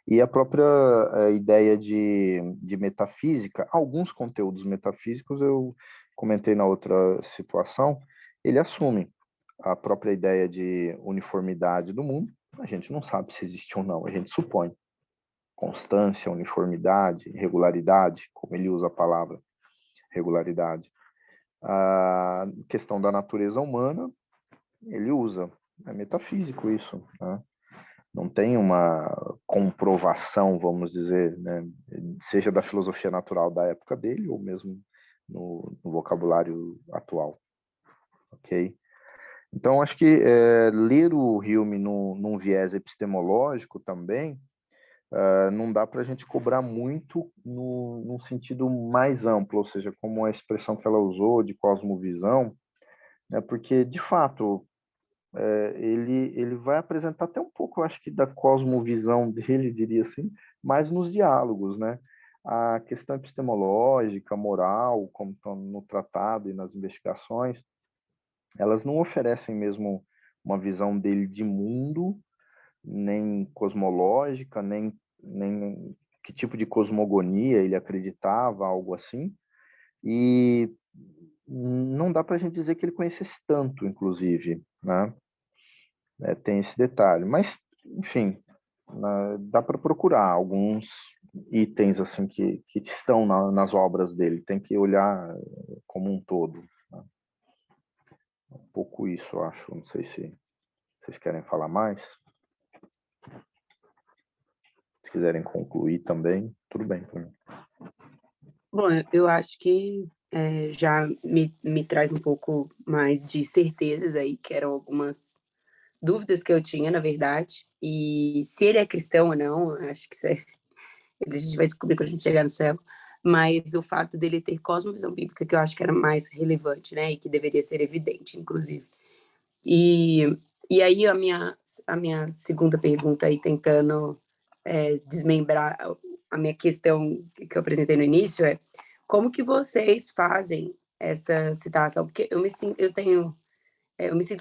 E a própria ideia de metafísica, alguns conteúdos metafísicos, eu comentei na outra situação, ele assume a própria ideia de uniformidade do mundo. A gente não sabe se existe ou não, a gente supõe. Constância, uniformidade, regularidade, como ele usa a palavra regularidade. A questão da natureza humana, ele usa. É metafísico isso, né? Não tem uma comprovação, vamos dizer, né? Seja da filosofia natural da época dele ou mesmo no vocabulário atual, ok? Então, acho que ler o Hume num viés epistemológico também não dá para a gente cobrar muito num sentido mais amplo, ou seja, como a expressão que ela usou de cosmovisão, né? Porque, de fato, ele vai apresentar até um pouco, eu acho que, da cosmovisão dele, diria assim, mas nos diálogos, né? A questão epistemológica, moral, como estão no tratado e nas investigações, elas não oferecem mesmo uma visão dele de mundo, nem cosmológica, nem que tipo de cosmogonia ele acreditava, algo assim, e não dá para a gente dizer que ele conhecesse tanto, inclusive, né? Tem esse detalhe. Mas, enfim, dá para procurar alguns itens assim que estão nas obras dele. Tem que olhar como um todo. Né? Um pouco isso, eu acho. Não sei se vocês querem falar mais. Se quiserem concluir também, tudo bem para mim. Bom, eu acho que já me traz um pouco mais de certezas aí, que eram algumas dúvidas que eu tinha, na verdade. E se ele é cristão ou não, acho que isso a gente vai descobrir quando a gente chegar no céu. mas o fato dele ter cosmovisão bíblica, que eu acho que era mais relevante, né, e que deveria ser evidente, inclusive. E aí a minha segunda pergunta aí, tentando desmembrar a minha questão que eu apresentei no início, é como que vocês fazem essa citação? Porque eu me sinto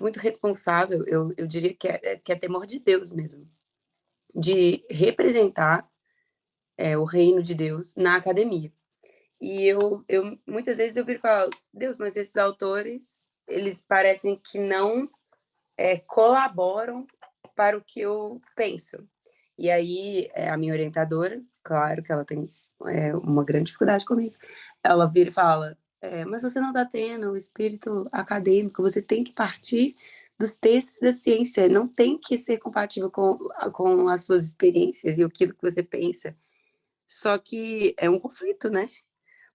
muito responsável, eu diria que é temor de Deus mesmo, de representar o reino de Deus na academia. E eu muitas vezes eu viro e falo, Deus, mas esses autores, eles parecem que não colaboram para o que eu penso. E aí, a minha orientadora, claro que ela tem uma grande dificuldade comigo, ela vira e fala, mas você não está tendo o espírito acadêmico, você tem que partir dos textos da ciência, não tem que ser compatível com as suas experiências e aquilo que você pensa. Só que é um conflito, né?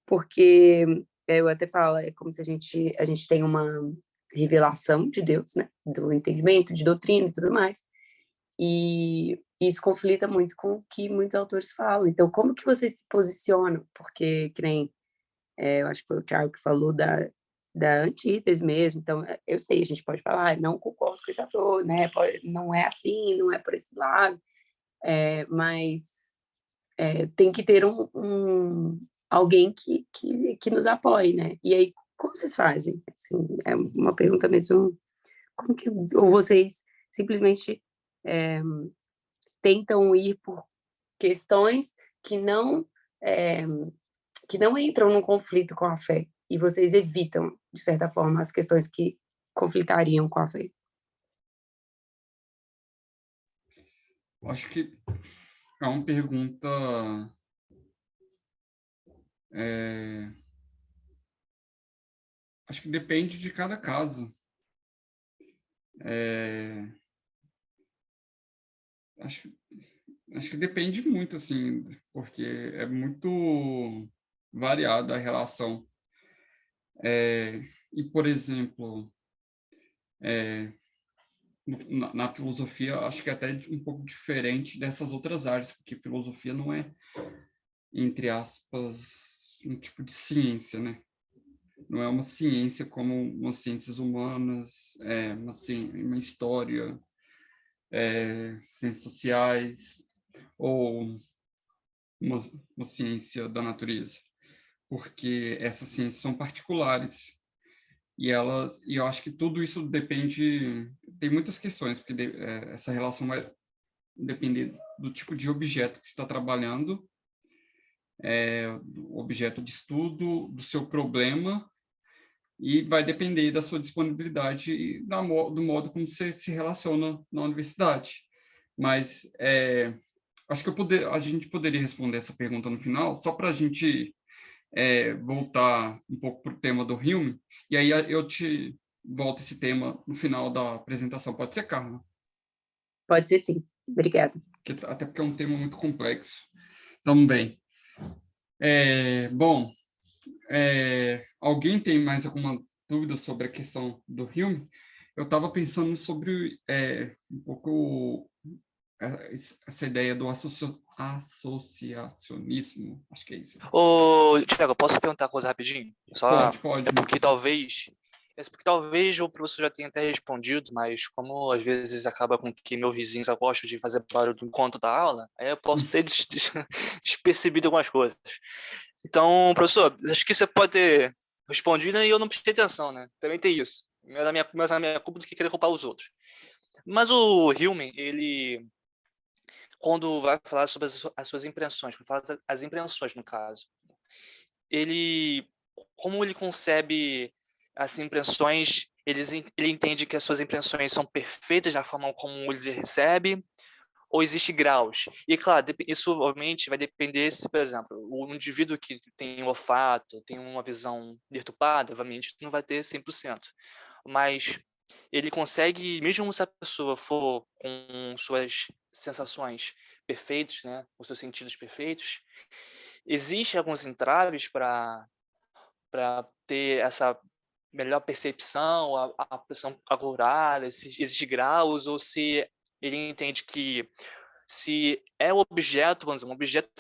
Porque eu até falo, é como se a gente tem uma revelação de Deus, né? Do entendimento, de doutrina e tudo mais. E isso conflita muito com o que muitos autores falam. Então, como que vocês se posicionam? Porque, que nem, eu acho que foi o Thiago que falou da antítese mesmo. Então, eu sei, a gente pode falar, não concordo com esse autor, né? Não é assim, não é por esse lado. Mas tem que ter alguém que nos apoie, né? E aí, como vocês fazem? Assim, é uma pergunta mesmo, como que, ou vocês simplesmente tentam ir por questões que é, que não entram num conflito com a fé, e vocês evitam, de certa forma, as questões que conflitariam com a fé? Acho que é uma pergunta acho que depende de cada caso. Acho que depende muito, assim, porque é muito variada a relação. E, por exemplo, na filosofia, acho que é até um pouco diferente dessas outras áreas, porque filosofia não é, entre aspas, um tipo de ciência, né? Não é uma ciência como umas ciências humanas, uma história, ciências sociais, ou uma ciência da natureza, porque essas ciências são particulares e eu acho que tudo isso depende, tem muitas questões, porque essa relação vai depender do tipo de objeto que você está trabalhando, do objeto de estudo, do seu problema, e vai depender da sua disponibilidade e do modo como você se relaciona na universidade. Mas acho que a gente poderia responder essa pergunta no final, só para a gente voltar um pouco para o tema do Hume, e aí eu te volto esse tema no final da apresentação. Pode ser, Carla? Pode ser sim. Obrigada. Até porque é um tema muito complexo. Também. Bom, alguém tem mais alguma dúvida sobre a questão do Hume? Eu estava pensando sobre um pouco essa ideia do associacionismo, acho que é isso. Ô, Tiago, posso perguntar uma coisa rapidinho? Pode. É porque talvez o professor já tenha até respondido, mas como às vezes acaba com que meu vizinho só gosta de fazer barulho enquanto da aula, aí eu posso ter despercebido algumas coisas. Então, professor, acho que você pode ter respondido e eu não prestei atenção, né? Também tem isso. Mas a minha culpa do que querer culpar os outros. Mas o Hume, ele, quando vai falar sobre as suas impressões, quando fala as impressões, no caso, como ele concebe as impressões, ele entende que as suas impressões são perfeitas da forma como ele recebe, ou existe graus? E, claro, isso, obviamente, vai depender se, por exemplo, o indivíduo que tem olfato, tem uma visão deturpada, obviamente, não vai ter 100%. Mas ele consegue, mesmo se a pessoa for com suas sensações perfeitas, né, os seus sentidos perfeitos, existem alguns entraves para ter essa melhor percepção, a percepção acurada, esses graus, ou se ele entende que se é um objeto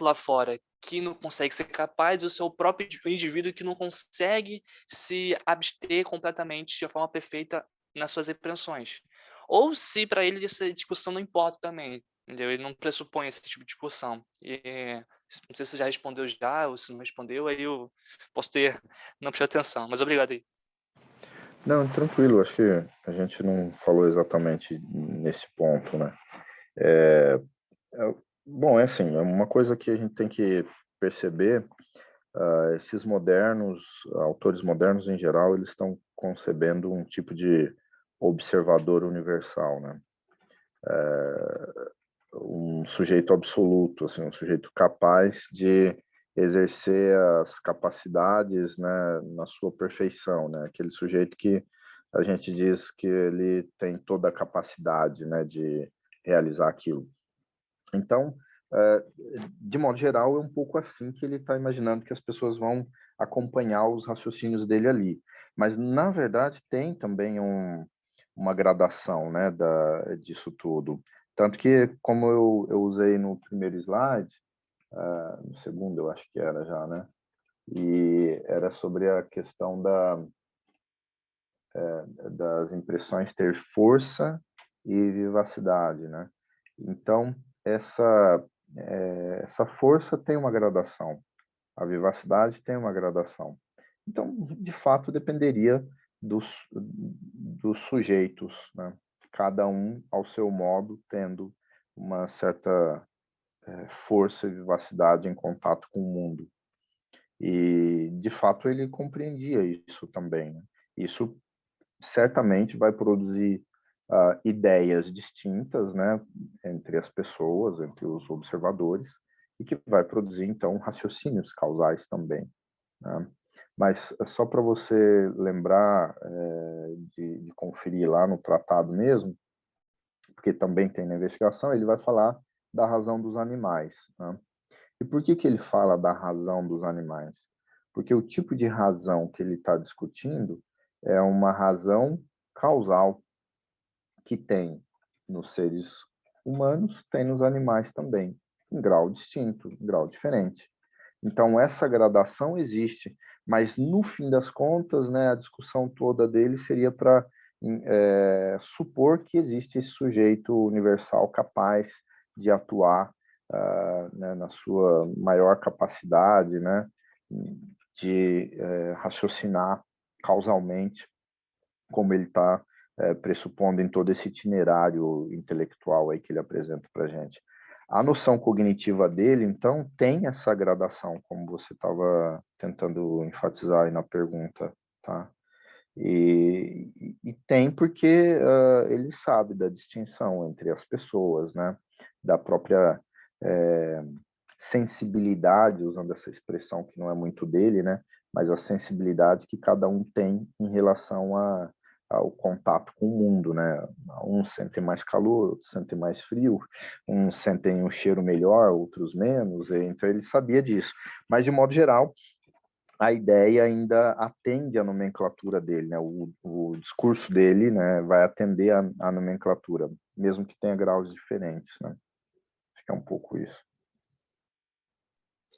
lá fora que não consegue ser capaz, ou se é o próprio indivíduo que não consegue se abster completamente de forma perfeita nas suas repreensões. Ou se para ele essa discussão não importa também, entendeu? Ele não pressupõe esse tipo de discussão. E, não sei se você já respondeu já, ou se não respondeu, aí eu posso ter não prestado atenção, mas obrigado aí. Não, tranquilo, acho que a gente não falou exatamente nesse ponto, né? Bom, é assim, é uma coisa que a gente tem que perceber, esses modernos, autores modernos em geral, eles estão concebendo um tipo de observador universal, né? Um sujeito absoluto, assim, um sujeito capaz de exercer as capacidades, né, na sua perfeição, né? Aquele sujeito que a gente diz que ele tem toda a capacidade, né, de realizar aquilo. Então, de modo geral, é um pouco assim que ele está imaginando que as pessoas vão acompanhar os raciocínios dele ali. Mas, na verdade, tem também uma gradação, né, disso tudo. Tanto que, como eu usei no primeiro slide, no segundo eu acho que era já, né? E era sobre a questão das impressões ter força e vivacidade, né? Então, essa força tem uma gradação, a vivacidade tem uma gradação. Então, de fato, dependeria dos sujeitos, né? Cada um ao seu modo, tendo uma certa força e vivacidade em contato com o mundo. E, de fato, ele compreendia isso também, né? Isso certamente vai produzir ideias distintas, né, entre as pessoas, entre os observadores, e que vai produzir, então, raciocínios causais também, né? Mas só para você lembrar de conferir lá no tratado mesmo, porque também tem na investigação, ele vai falar da razão dos animais, né? E por que ele fala da razão dos animais? Porque o tipo de razão que ele está discutindo é uma razão causal que tem nos seres humanos, tem nos animais também, em grau distinto, em grau diferente. Então, essa gradação existe, mas no fim das contas, né, a discussão toda dele seria para supor que existe esse sujeito universal capaz de atuar né, na sua maior capacidade, né, de raciocinar causalmente, como ele está pressupondo em todo esse itinerário intelectual aí que ele apresenta para a gente. A noção cognitiva dele, então, tem essa gradação, como você estava tentando enfatizar aí na pergunta, tá? E tem porque ele sabe da distinção entre as pessoas, né? Da própria sensibilidade, usando essa expressão que não é muito dele, né? Mas a sensibilidade que cada um tem em relação ao contato com o mundo, né? Uns sentem mais calor, outros sentem mais frio, uns sentem um cheiro melhor, outros menos, então ele sabia disso. Mas, de modo geral, a ideia ainda atende à nomenclatura dele, né? O discurso dele, né, vai atender à nomenclatura, mesmo que tenha graus diferentes, né? Acho que é um pouco isso.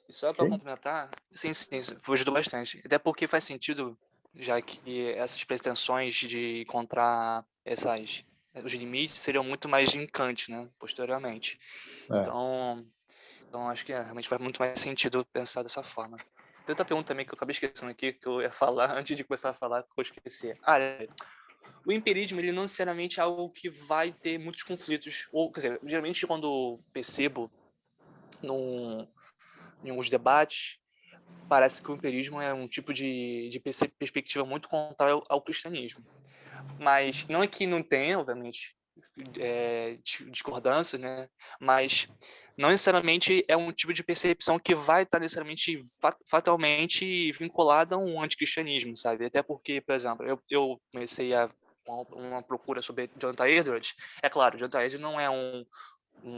Só para complementar, sim, isso ajudou bastante. Até porque faz sentido, já que essas pretensões de encontrar os limites seriam muito mais em Kant, né, posteriormente. Então acho que realmente faz muito mais sentido pensar dessa forma. Tem outra pergunta também que eu acabei esquecendo aqui, que eu ia falar antes de começar a falar, que eu esqueci. O empirismo, ele não necessariamente é algo que vai ter muitos conflitos. Ou, quer dizer, geralmente quando percebo em alguns debates, parece que o empirismo é um tipo de perspectiva muito contrária ao cristianismo. Mas não é que não tenha, obviamente, discordâncias, né? Mas não necessariamente é um tipo de percepção que vai estar necessariamente fatalmente vinculada a um anticristianismo, sabe? Até porque, por exemplo, eu comecei uma procura sobre Jonathan Edwards. É claro, Jonathan Edwards não é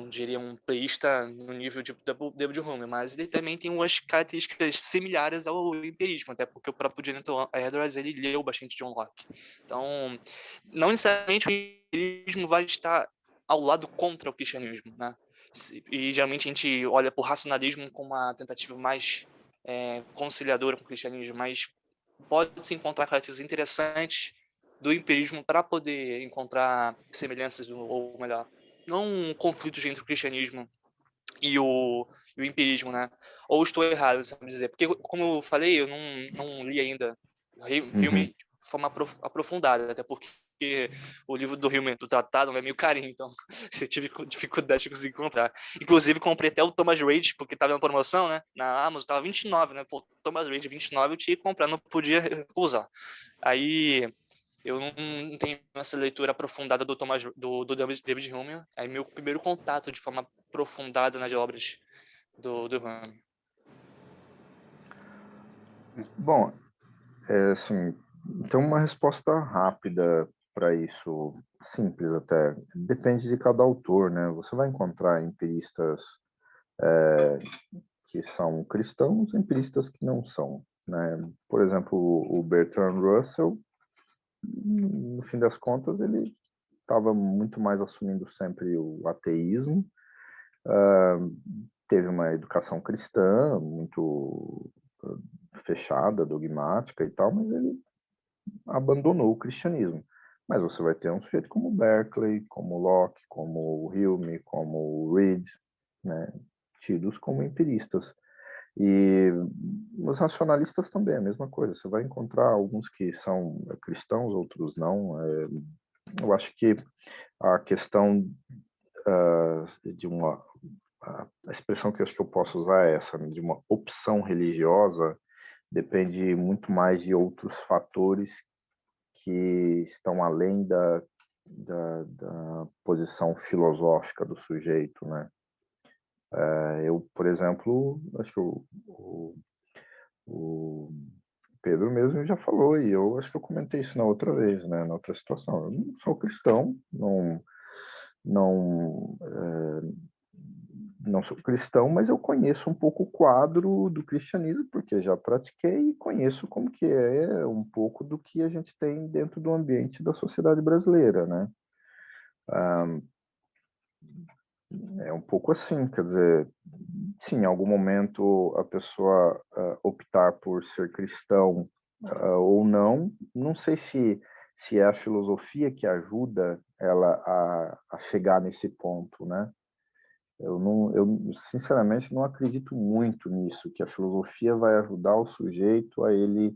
diria um teísta no nível de David Hume, mas ele também tem umas características similares ao empirismo, até porque o próprio Jonathan Edwards ele leu bastante John Locke. Então, não necessariamente o empirismo vai estar ao lado contra o cristianismo, né? e geralmente a gente olha para o racionalismo como uma tentativa mais conciliadora com o cristianismo, mas pode-se encontrar características interessantes do empirismo para poder encontrar semelhanças, ou melhor, não conflitos entre o cristianismo e o empirismo, né? Ou estou errado, sabe dizer? Porque, como eu falei, eu não li ainda Hume de forma aprofundada, até porque o livro do Hume, do tratado, é meio carinho, então eu tive dificuldade de conseguir comprar. Inclusive, comprei até o Thomas Rage, porque estava na promoção, né? Na Amazon, estava 29, né? Pô, Thomas Rage 29 eu tinha que comprar, não podia recusar. Aí eu não tenho essa leitura aprofundada do David Hume. Aí meu primeiro contato de forma aprofundada nas obras do Hume. Bom, assim, então uma resposta rápida para isso, simples até, depende de cada autor, né? Você vai encontrar empiristas que são cristãos e empiristas que não são, né? Por exemplo, o Bertrand Russell, no fim das contas, ele estava muito mais assumindo sempre o ateísmo, teve uma educação cristã muito fechada, dogmática e tal, mas ele abandonou o cristianismo. Mas você vai ter um sujeito como Berkeley, como Locke, como Hume, como Reid, né, tidos como empiristas. E os racionalistas também, a mesma coisa. Você vai encontrar alguns que são cristãos, outros não. Eu acho que a questão de uma... A expressão que eu acho que eu posso usar é essa, de uma opção religiosa, depende muito mais de outros fatores que estão além da posição filosófica do sujeito, né? Eu, por exemplo, acho que o Pedro mesmo já falou, e eu acho que eu comentei isso na outra vez, né? Na outra situação. Eu não sou cristão, não, não sou cristão, mas eu conheço um pouco o quadro do cristianismo, porque já pratiquei e conheço como que é um pouco do que a gente tem dentro do ambiente da sociedade brasileira, né? É um pouco assim, quer dizer, sim, em algum momento a pessoa optar por ser cristão ou não, não sei se é a filosofia que ajuda ela a chegar nesse ponto, né? Eu sinceramente não acredito muito nisso, que a filosofia vai ajudar o sujeito a ele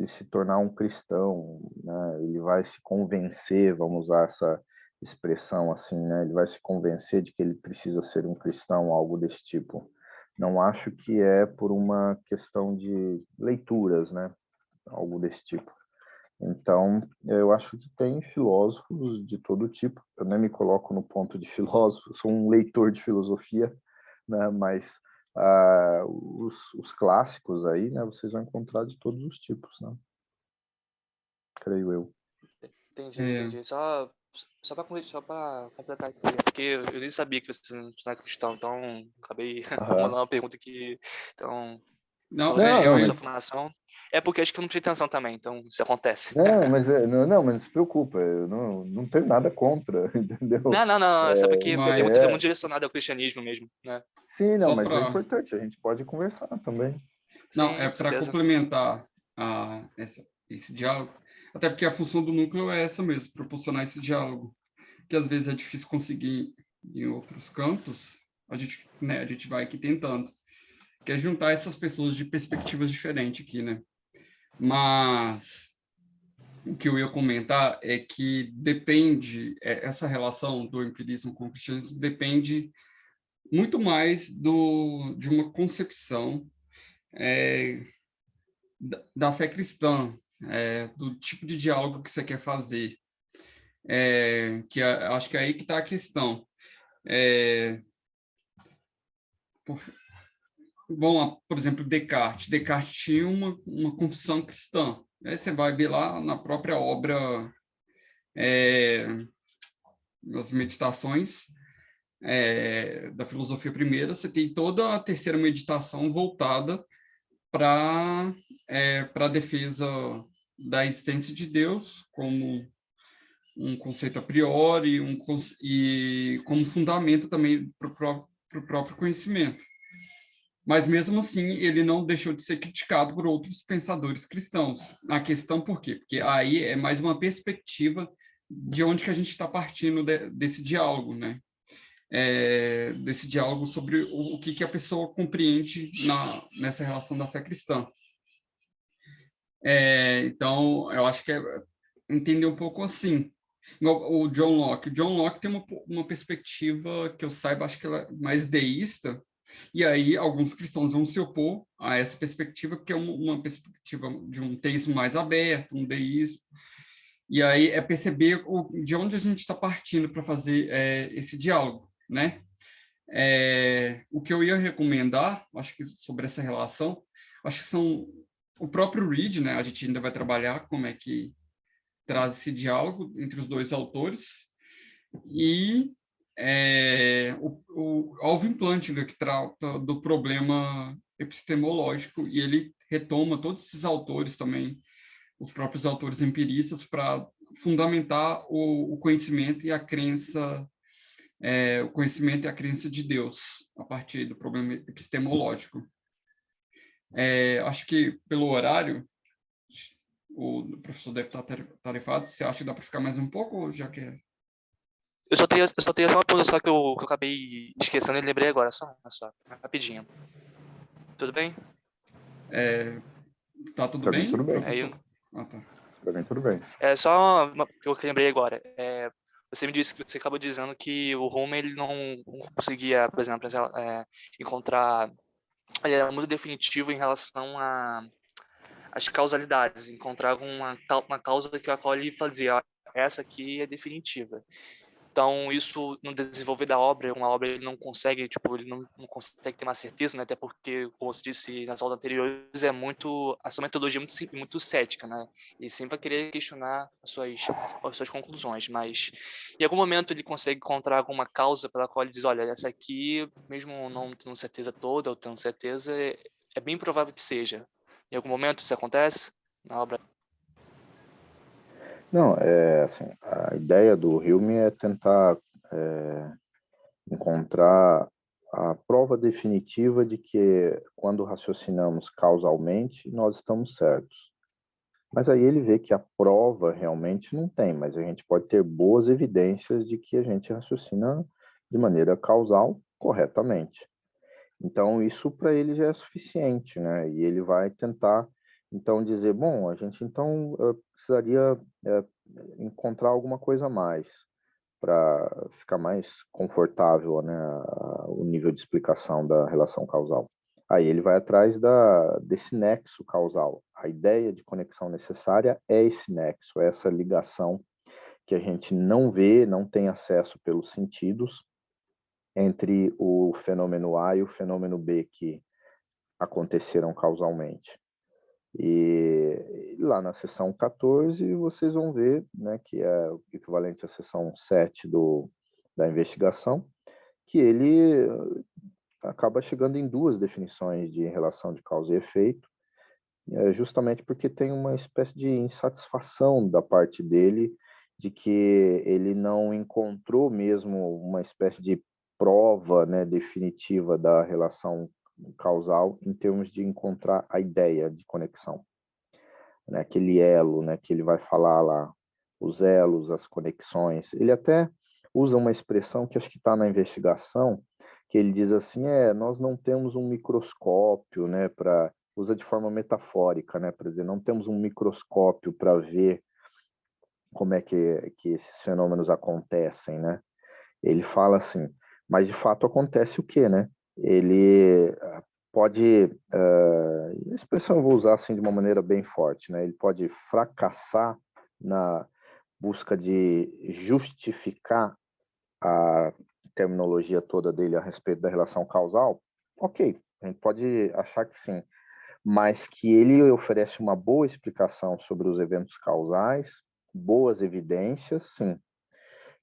se tornar um cristão, né? Ele vai se convencer, vamos usar essa expressão assim, né? Ele vai se convencer de que ele precisa ser um cristão, algo desse tipo. Não acho que é por uma questão de leituras, né? Algo desse tipo. Então, eu acho que tem filósofos de todo tipo. Eu nem me coloco no ponto de filósofo, sou um leitor de filosofia, né? Mas os clássicos aí, né? Vocês vão encontrar de todos os tipos, né? Creio eu. Entendi. Só para completar aqui, porque eu nem sabia que você não é cristão, então acabei formulando uma pergunta que, então, Não, talvez Não, a mas sua formação. É porque acho que eu não prestei atenção também, então isso acontece. não, mas não se preocupa, eu não tenho nada contra, entendeu? Não, é só porque a pergunta foi mas muito direcionada ao cristianismo mesmo, né? Sim, não, só mas é para... importante, a gente pode conversar também. Não, Sim, é com para certeza. complementar esse diálogo, até porque a função do núcleo é essa mesmo, proporcionar esse diálogo, que às vezes é difícil conseguir em outros cantos, a gente vai aqui tentando, que é juntar essas pessoas de perspectivas diferentes aqui, né? Mas o que eu ia comentar é que essa relação do empirismo com o cristianismo depende muito mais de uma concepção da fé cristã, do tipo de diálogo que você quer fazer, acho que é aí que está a questão. Vamos lá, por exemplo, Descartes. Descartes tinha uma confissão cristã. Aí você vai ver lá na própria obra, nas meditações da filosofia primeira, você tem toda a terceira meditação voltada para a defesa da existência de Deus como um conceito a priori e como fundamento também para o próprio conhecimento. Mas, mesmo assim, ele não deixou de ser criticado por outros pensadores cristãos. A questão por quê? Porque aí é mais uma perspectiva de onde que a gente está partindo desse diálogo, né? Desse diálogo sobre o que a pessoa compreende nessa relação da fé cristã. Então, eu acho que entender um pouco assim. O John Locke. O John Locke tem uma perspectiva que eu saiba, acho que ela é mais deísta, e aí alguns cristãos vão se opor a essa perspectiva, porque é uma perspectiva de um teísmo mais aberto, um deísmo, e aí é perceber de onde a gente está partindo para fazer esse diálogo, né? O que eu ia recomendar, acho que sobre essa relação, acho que são o próprio Reed, né? A gente ainda vai trabalhar como é que traz esse diálogo entre os dois autores, e o Alvin Plantinga, que trata do problema epistemológico, e ele retoma todos esses autores também, os próprios autores empiristas, para fundamentar o conhecimento e a crença, o conhecimento e a crença de Deus, a partir do problema epistemológico. Acho que, pelo horário, o professor deve estar tarefado. Você acha que dá para ficar mais um pouco, ou já quer? Eu só tenho só uma pergunta só que eu acabei esquecendo e lembrei agora, só rapidinho. Tudo bem? Tá tudo Para mim, bem, tudo bem. professor? Tá. Para mim, tudo bem. Só uma que eu lembrei agora. Você me disse que você acabou dizendo que o Hume ele não conseguia, por exemplo, encontrar. Ele era muito definitivo em relação às causalidades, encontrar uma causa que a qual ele fazia, ó, essa aqui é definitiva. Então, isso no desenvolver da obra, uma obra ele não consegue, tipo, ele não consegue ter uma certeza, né? Até porque, como você disse nas aulas anteriores, a sua metodologia é muito cética, né? Ele sempre vai querer questionar as suas conclusões, mas em algum momento ele consegue encontrar alguma causa pela qual ele diz, olha, essa aqui, mesmo não tendo certeza toda, ou tendo certeza, é bem provável que seja. Em algum momento isso acontece na obra? Não, assim, a ideia do Hume é tentar encontrar a prova definitiva de que, quando raciocinamos causalmente, nós estamos certos. Mas aí ele vê que a prova realmente não tem, mas a gente pode ter boas evidências de que a gente raciocina de maneira causal corretamente. Então, isso para ele já é suficiente, né? E ele vai tentar, então, dizer, bom, a gente, então, precisaria encontrar alguma coisa a mais para ficar mais confortável, né, o nível de explicação da relação causal. Aí ele vai atrás desse nexo causal. A ideia de conexão necessária é esse nexo, essa ligação que a gente não vê, não tem acesso pelos sentidos, entre o fenômeno A e o fenômeno B que aconteceram causalmente. E lá na seção 14 vocês vão ver, né, que é o equivalente à seção 7 da investigação, que ele acaba chegando em duas definições de relação de causa e efeito, justamente porque tem uma espécie de insatisfação da parte dele de que ele não encontrou mesmo uma espécie de prova, né, definitiva da relação causal em termos de encontrar a ideia de conexão, né, aquele elo, né, que ele vai falar lá, os elos, as conexões. Ele até usa uma expressão que acho que está na investigação, que ele diz assim, nós não temos um microscópio, né, usa de forma metafórica, né, para dizer, não temos um microscópio para ver como é que esses fenômenos acontecem, né? Ele fala assim, mas de fato acontece o quê, né? Ele pode, a expressão eu vou usar assim de uma maneira bem forte, né? Ele pode fracassar na busca de justificar a terminologia toda dele a respeito da relação causal. Ok, a gente pode achar que sim, mas que ele oferece uma boa explicação sobre os eventos causais, boas evidências, sim.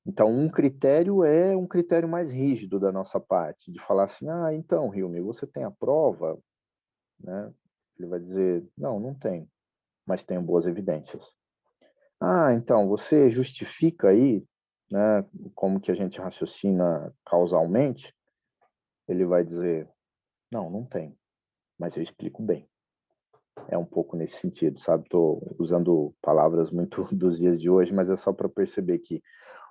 Então, um critério é um critério mais rígido da nossa parte, de falar assim, então, Hume, você tem a prova, né? Ele vai dizer, não tem, mas tenho boas evidências. Então, você justifica aí, né, como que a gente raciocina causalmente? Ele vai dizer, não, não tem, mas eu explico bem. É um pouco nesse sentido, sabe? Estou usando palavras muito dos dias de hoje, mas é só para perceber que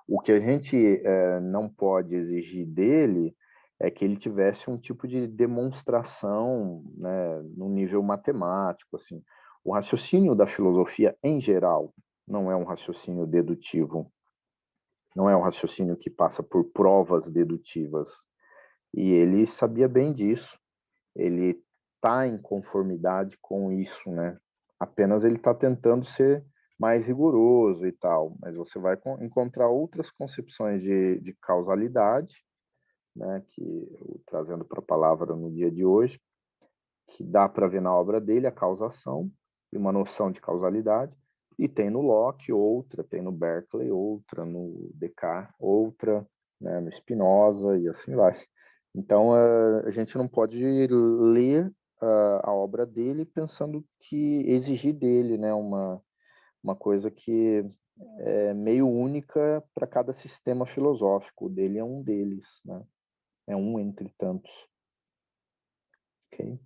o que a gente não pode exigir dele é que ele tivesse um tipo de demonstração, né, no nível matemático, assim. O raciocínio da filosofia, em geral, não é um raciocínio dedutivo, não é um raciocínio que passa por provas dedutivas. E ele sabia bem disso. Ele está em conformidade com isso, né? Apenas ele está tentando ser mais rigoroso e tal, mas você vai encontrar outras concepções de causalidade, né? Que trazendo para a palavra no dia de hoje, que dá para ver na obra dele a causação e uma noção de causalidade, e tem no Locke outra, tem no Berkeley outra, no Descartes outra, né? No Spinoza e assim vai. Então, a gente não pode ler a obra dele pensando que exigir dele, né, uma coisa que é meio única para cada sistema filosófico. O dele é um deles, né? É um entre tantos. Ok?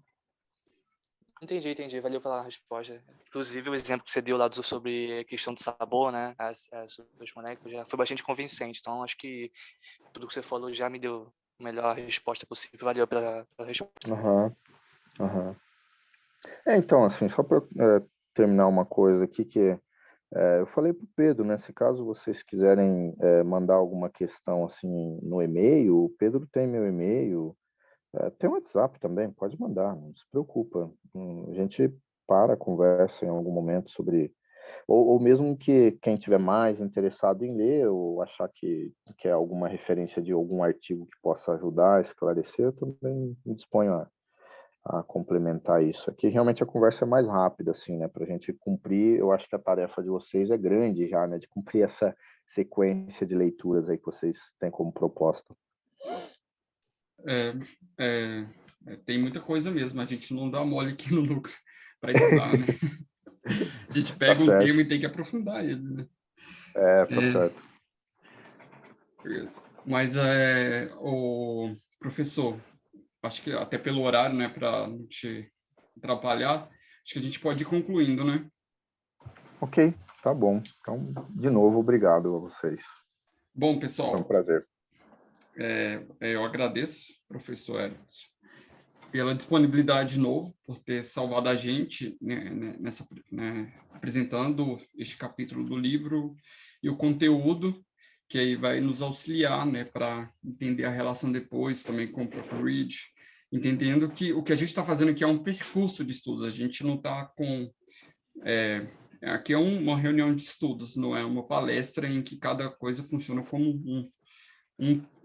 Entendi. Valeu pela resposta. Inclusive, o exemplo que você deu lá sobre a questão do sabor, né? Dos moléculas já foi bastante convincente. Então, acho que tudo que você falou já me deu a melhor resposta possível. Valeu pela resposta. Aham, aham. Então, assim, só para terminar uma coisa aqui que eu falei para o Pedro, né? Se caso vocês quiserem mandar alguma questão assim no e-mail, o Pedro tem meu e-mail, tem o WhatsApp também, pode mandar, não se preocupa. A gente conversa em algum momento sobre. Ou mesmo que quem tiver mais interessado em ler, ou achar que é alguma referência de algum artigo que possa ajudar a esclarecer, eu também me disponho a complementar isso. Aqui realmente a conversa é mais rápida, assim, né? Para a gente cumprir, eu acho que a tarefa de vocês é grande já, né? De cumprir essa sequência de leituras aí que vocês têm como proposta. Tem muita coisa mesmo, a gente não dá mole aqui no núcleo para estudar, né? A gente Tá pega um tema certo. e tem que aprofundar ele, né? Tá certo. Mas o professor, acho que até pelo horário, né, para não te atrapalhar, acho que a gente pode ir concluindo, né? Ok, tá bom. Então, de novo, obrigado a vocês. Bom, Foi um pessoal, prazer. eu agradeço, professor Hélio, pela disponibilidade de novo, por ter salvado a gente, né, apresentando este capítulo do livro e o conteúdo, que aí vai nos auxiliar, né, para entender a relação depois também com o próprio Reed, entendendo que o que a gente está fazendo aqui é um percurso de estudos, a gente não está com... aqui é uma reunião de estudos, não é uma palestra em que cada coisa funciona como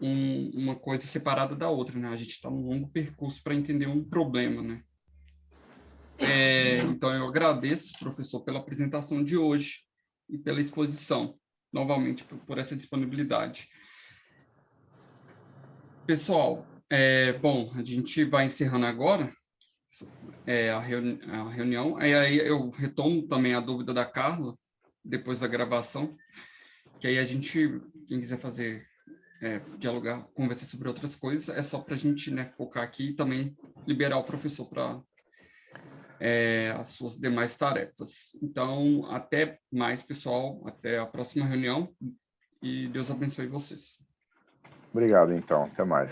uma coisa separada da outra, né? A gente está num longo percurso para entender um problema, né? Então, eu agradeço, professor, pela apresentação de hoje e pela exposição, novamente, por essa disponibilidade. Pessoal, bom, a gente vai encerrando agora a reunião, aí eu retomo também a dúvida da Carla, depois da gravação, que aí a gente, quem quiser fazer dialogar, conversar sobre outras coisas, é só para a gente, né, focar aqui e também liberar o professor para as suas demais tarefas. Então, até mais, pessoal, até a próxima reunião e Deus abençoe vocês. Obrigado, então. Até mais.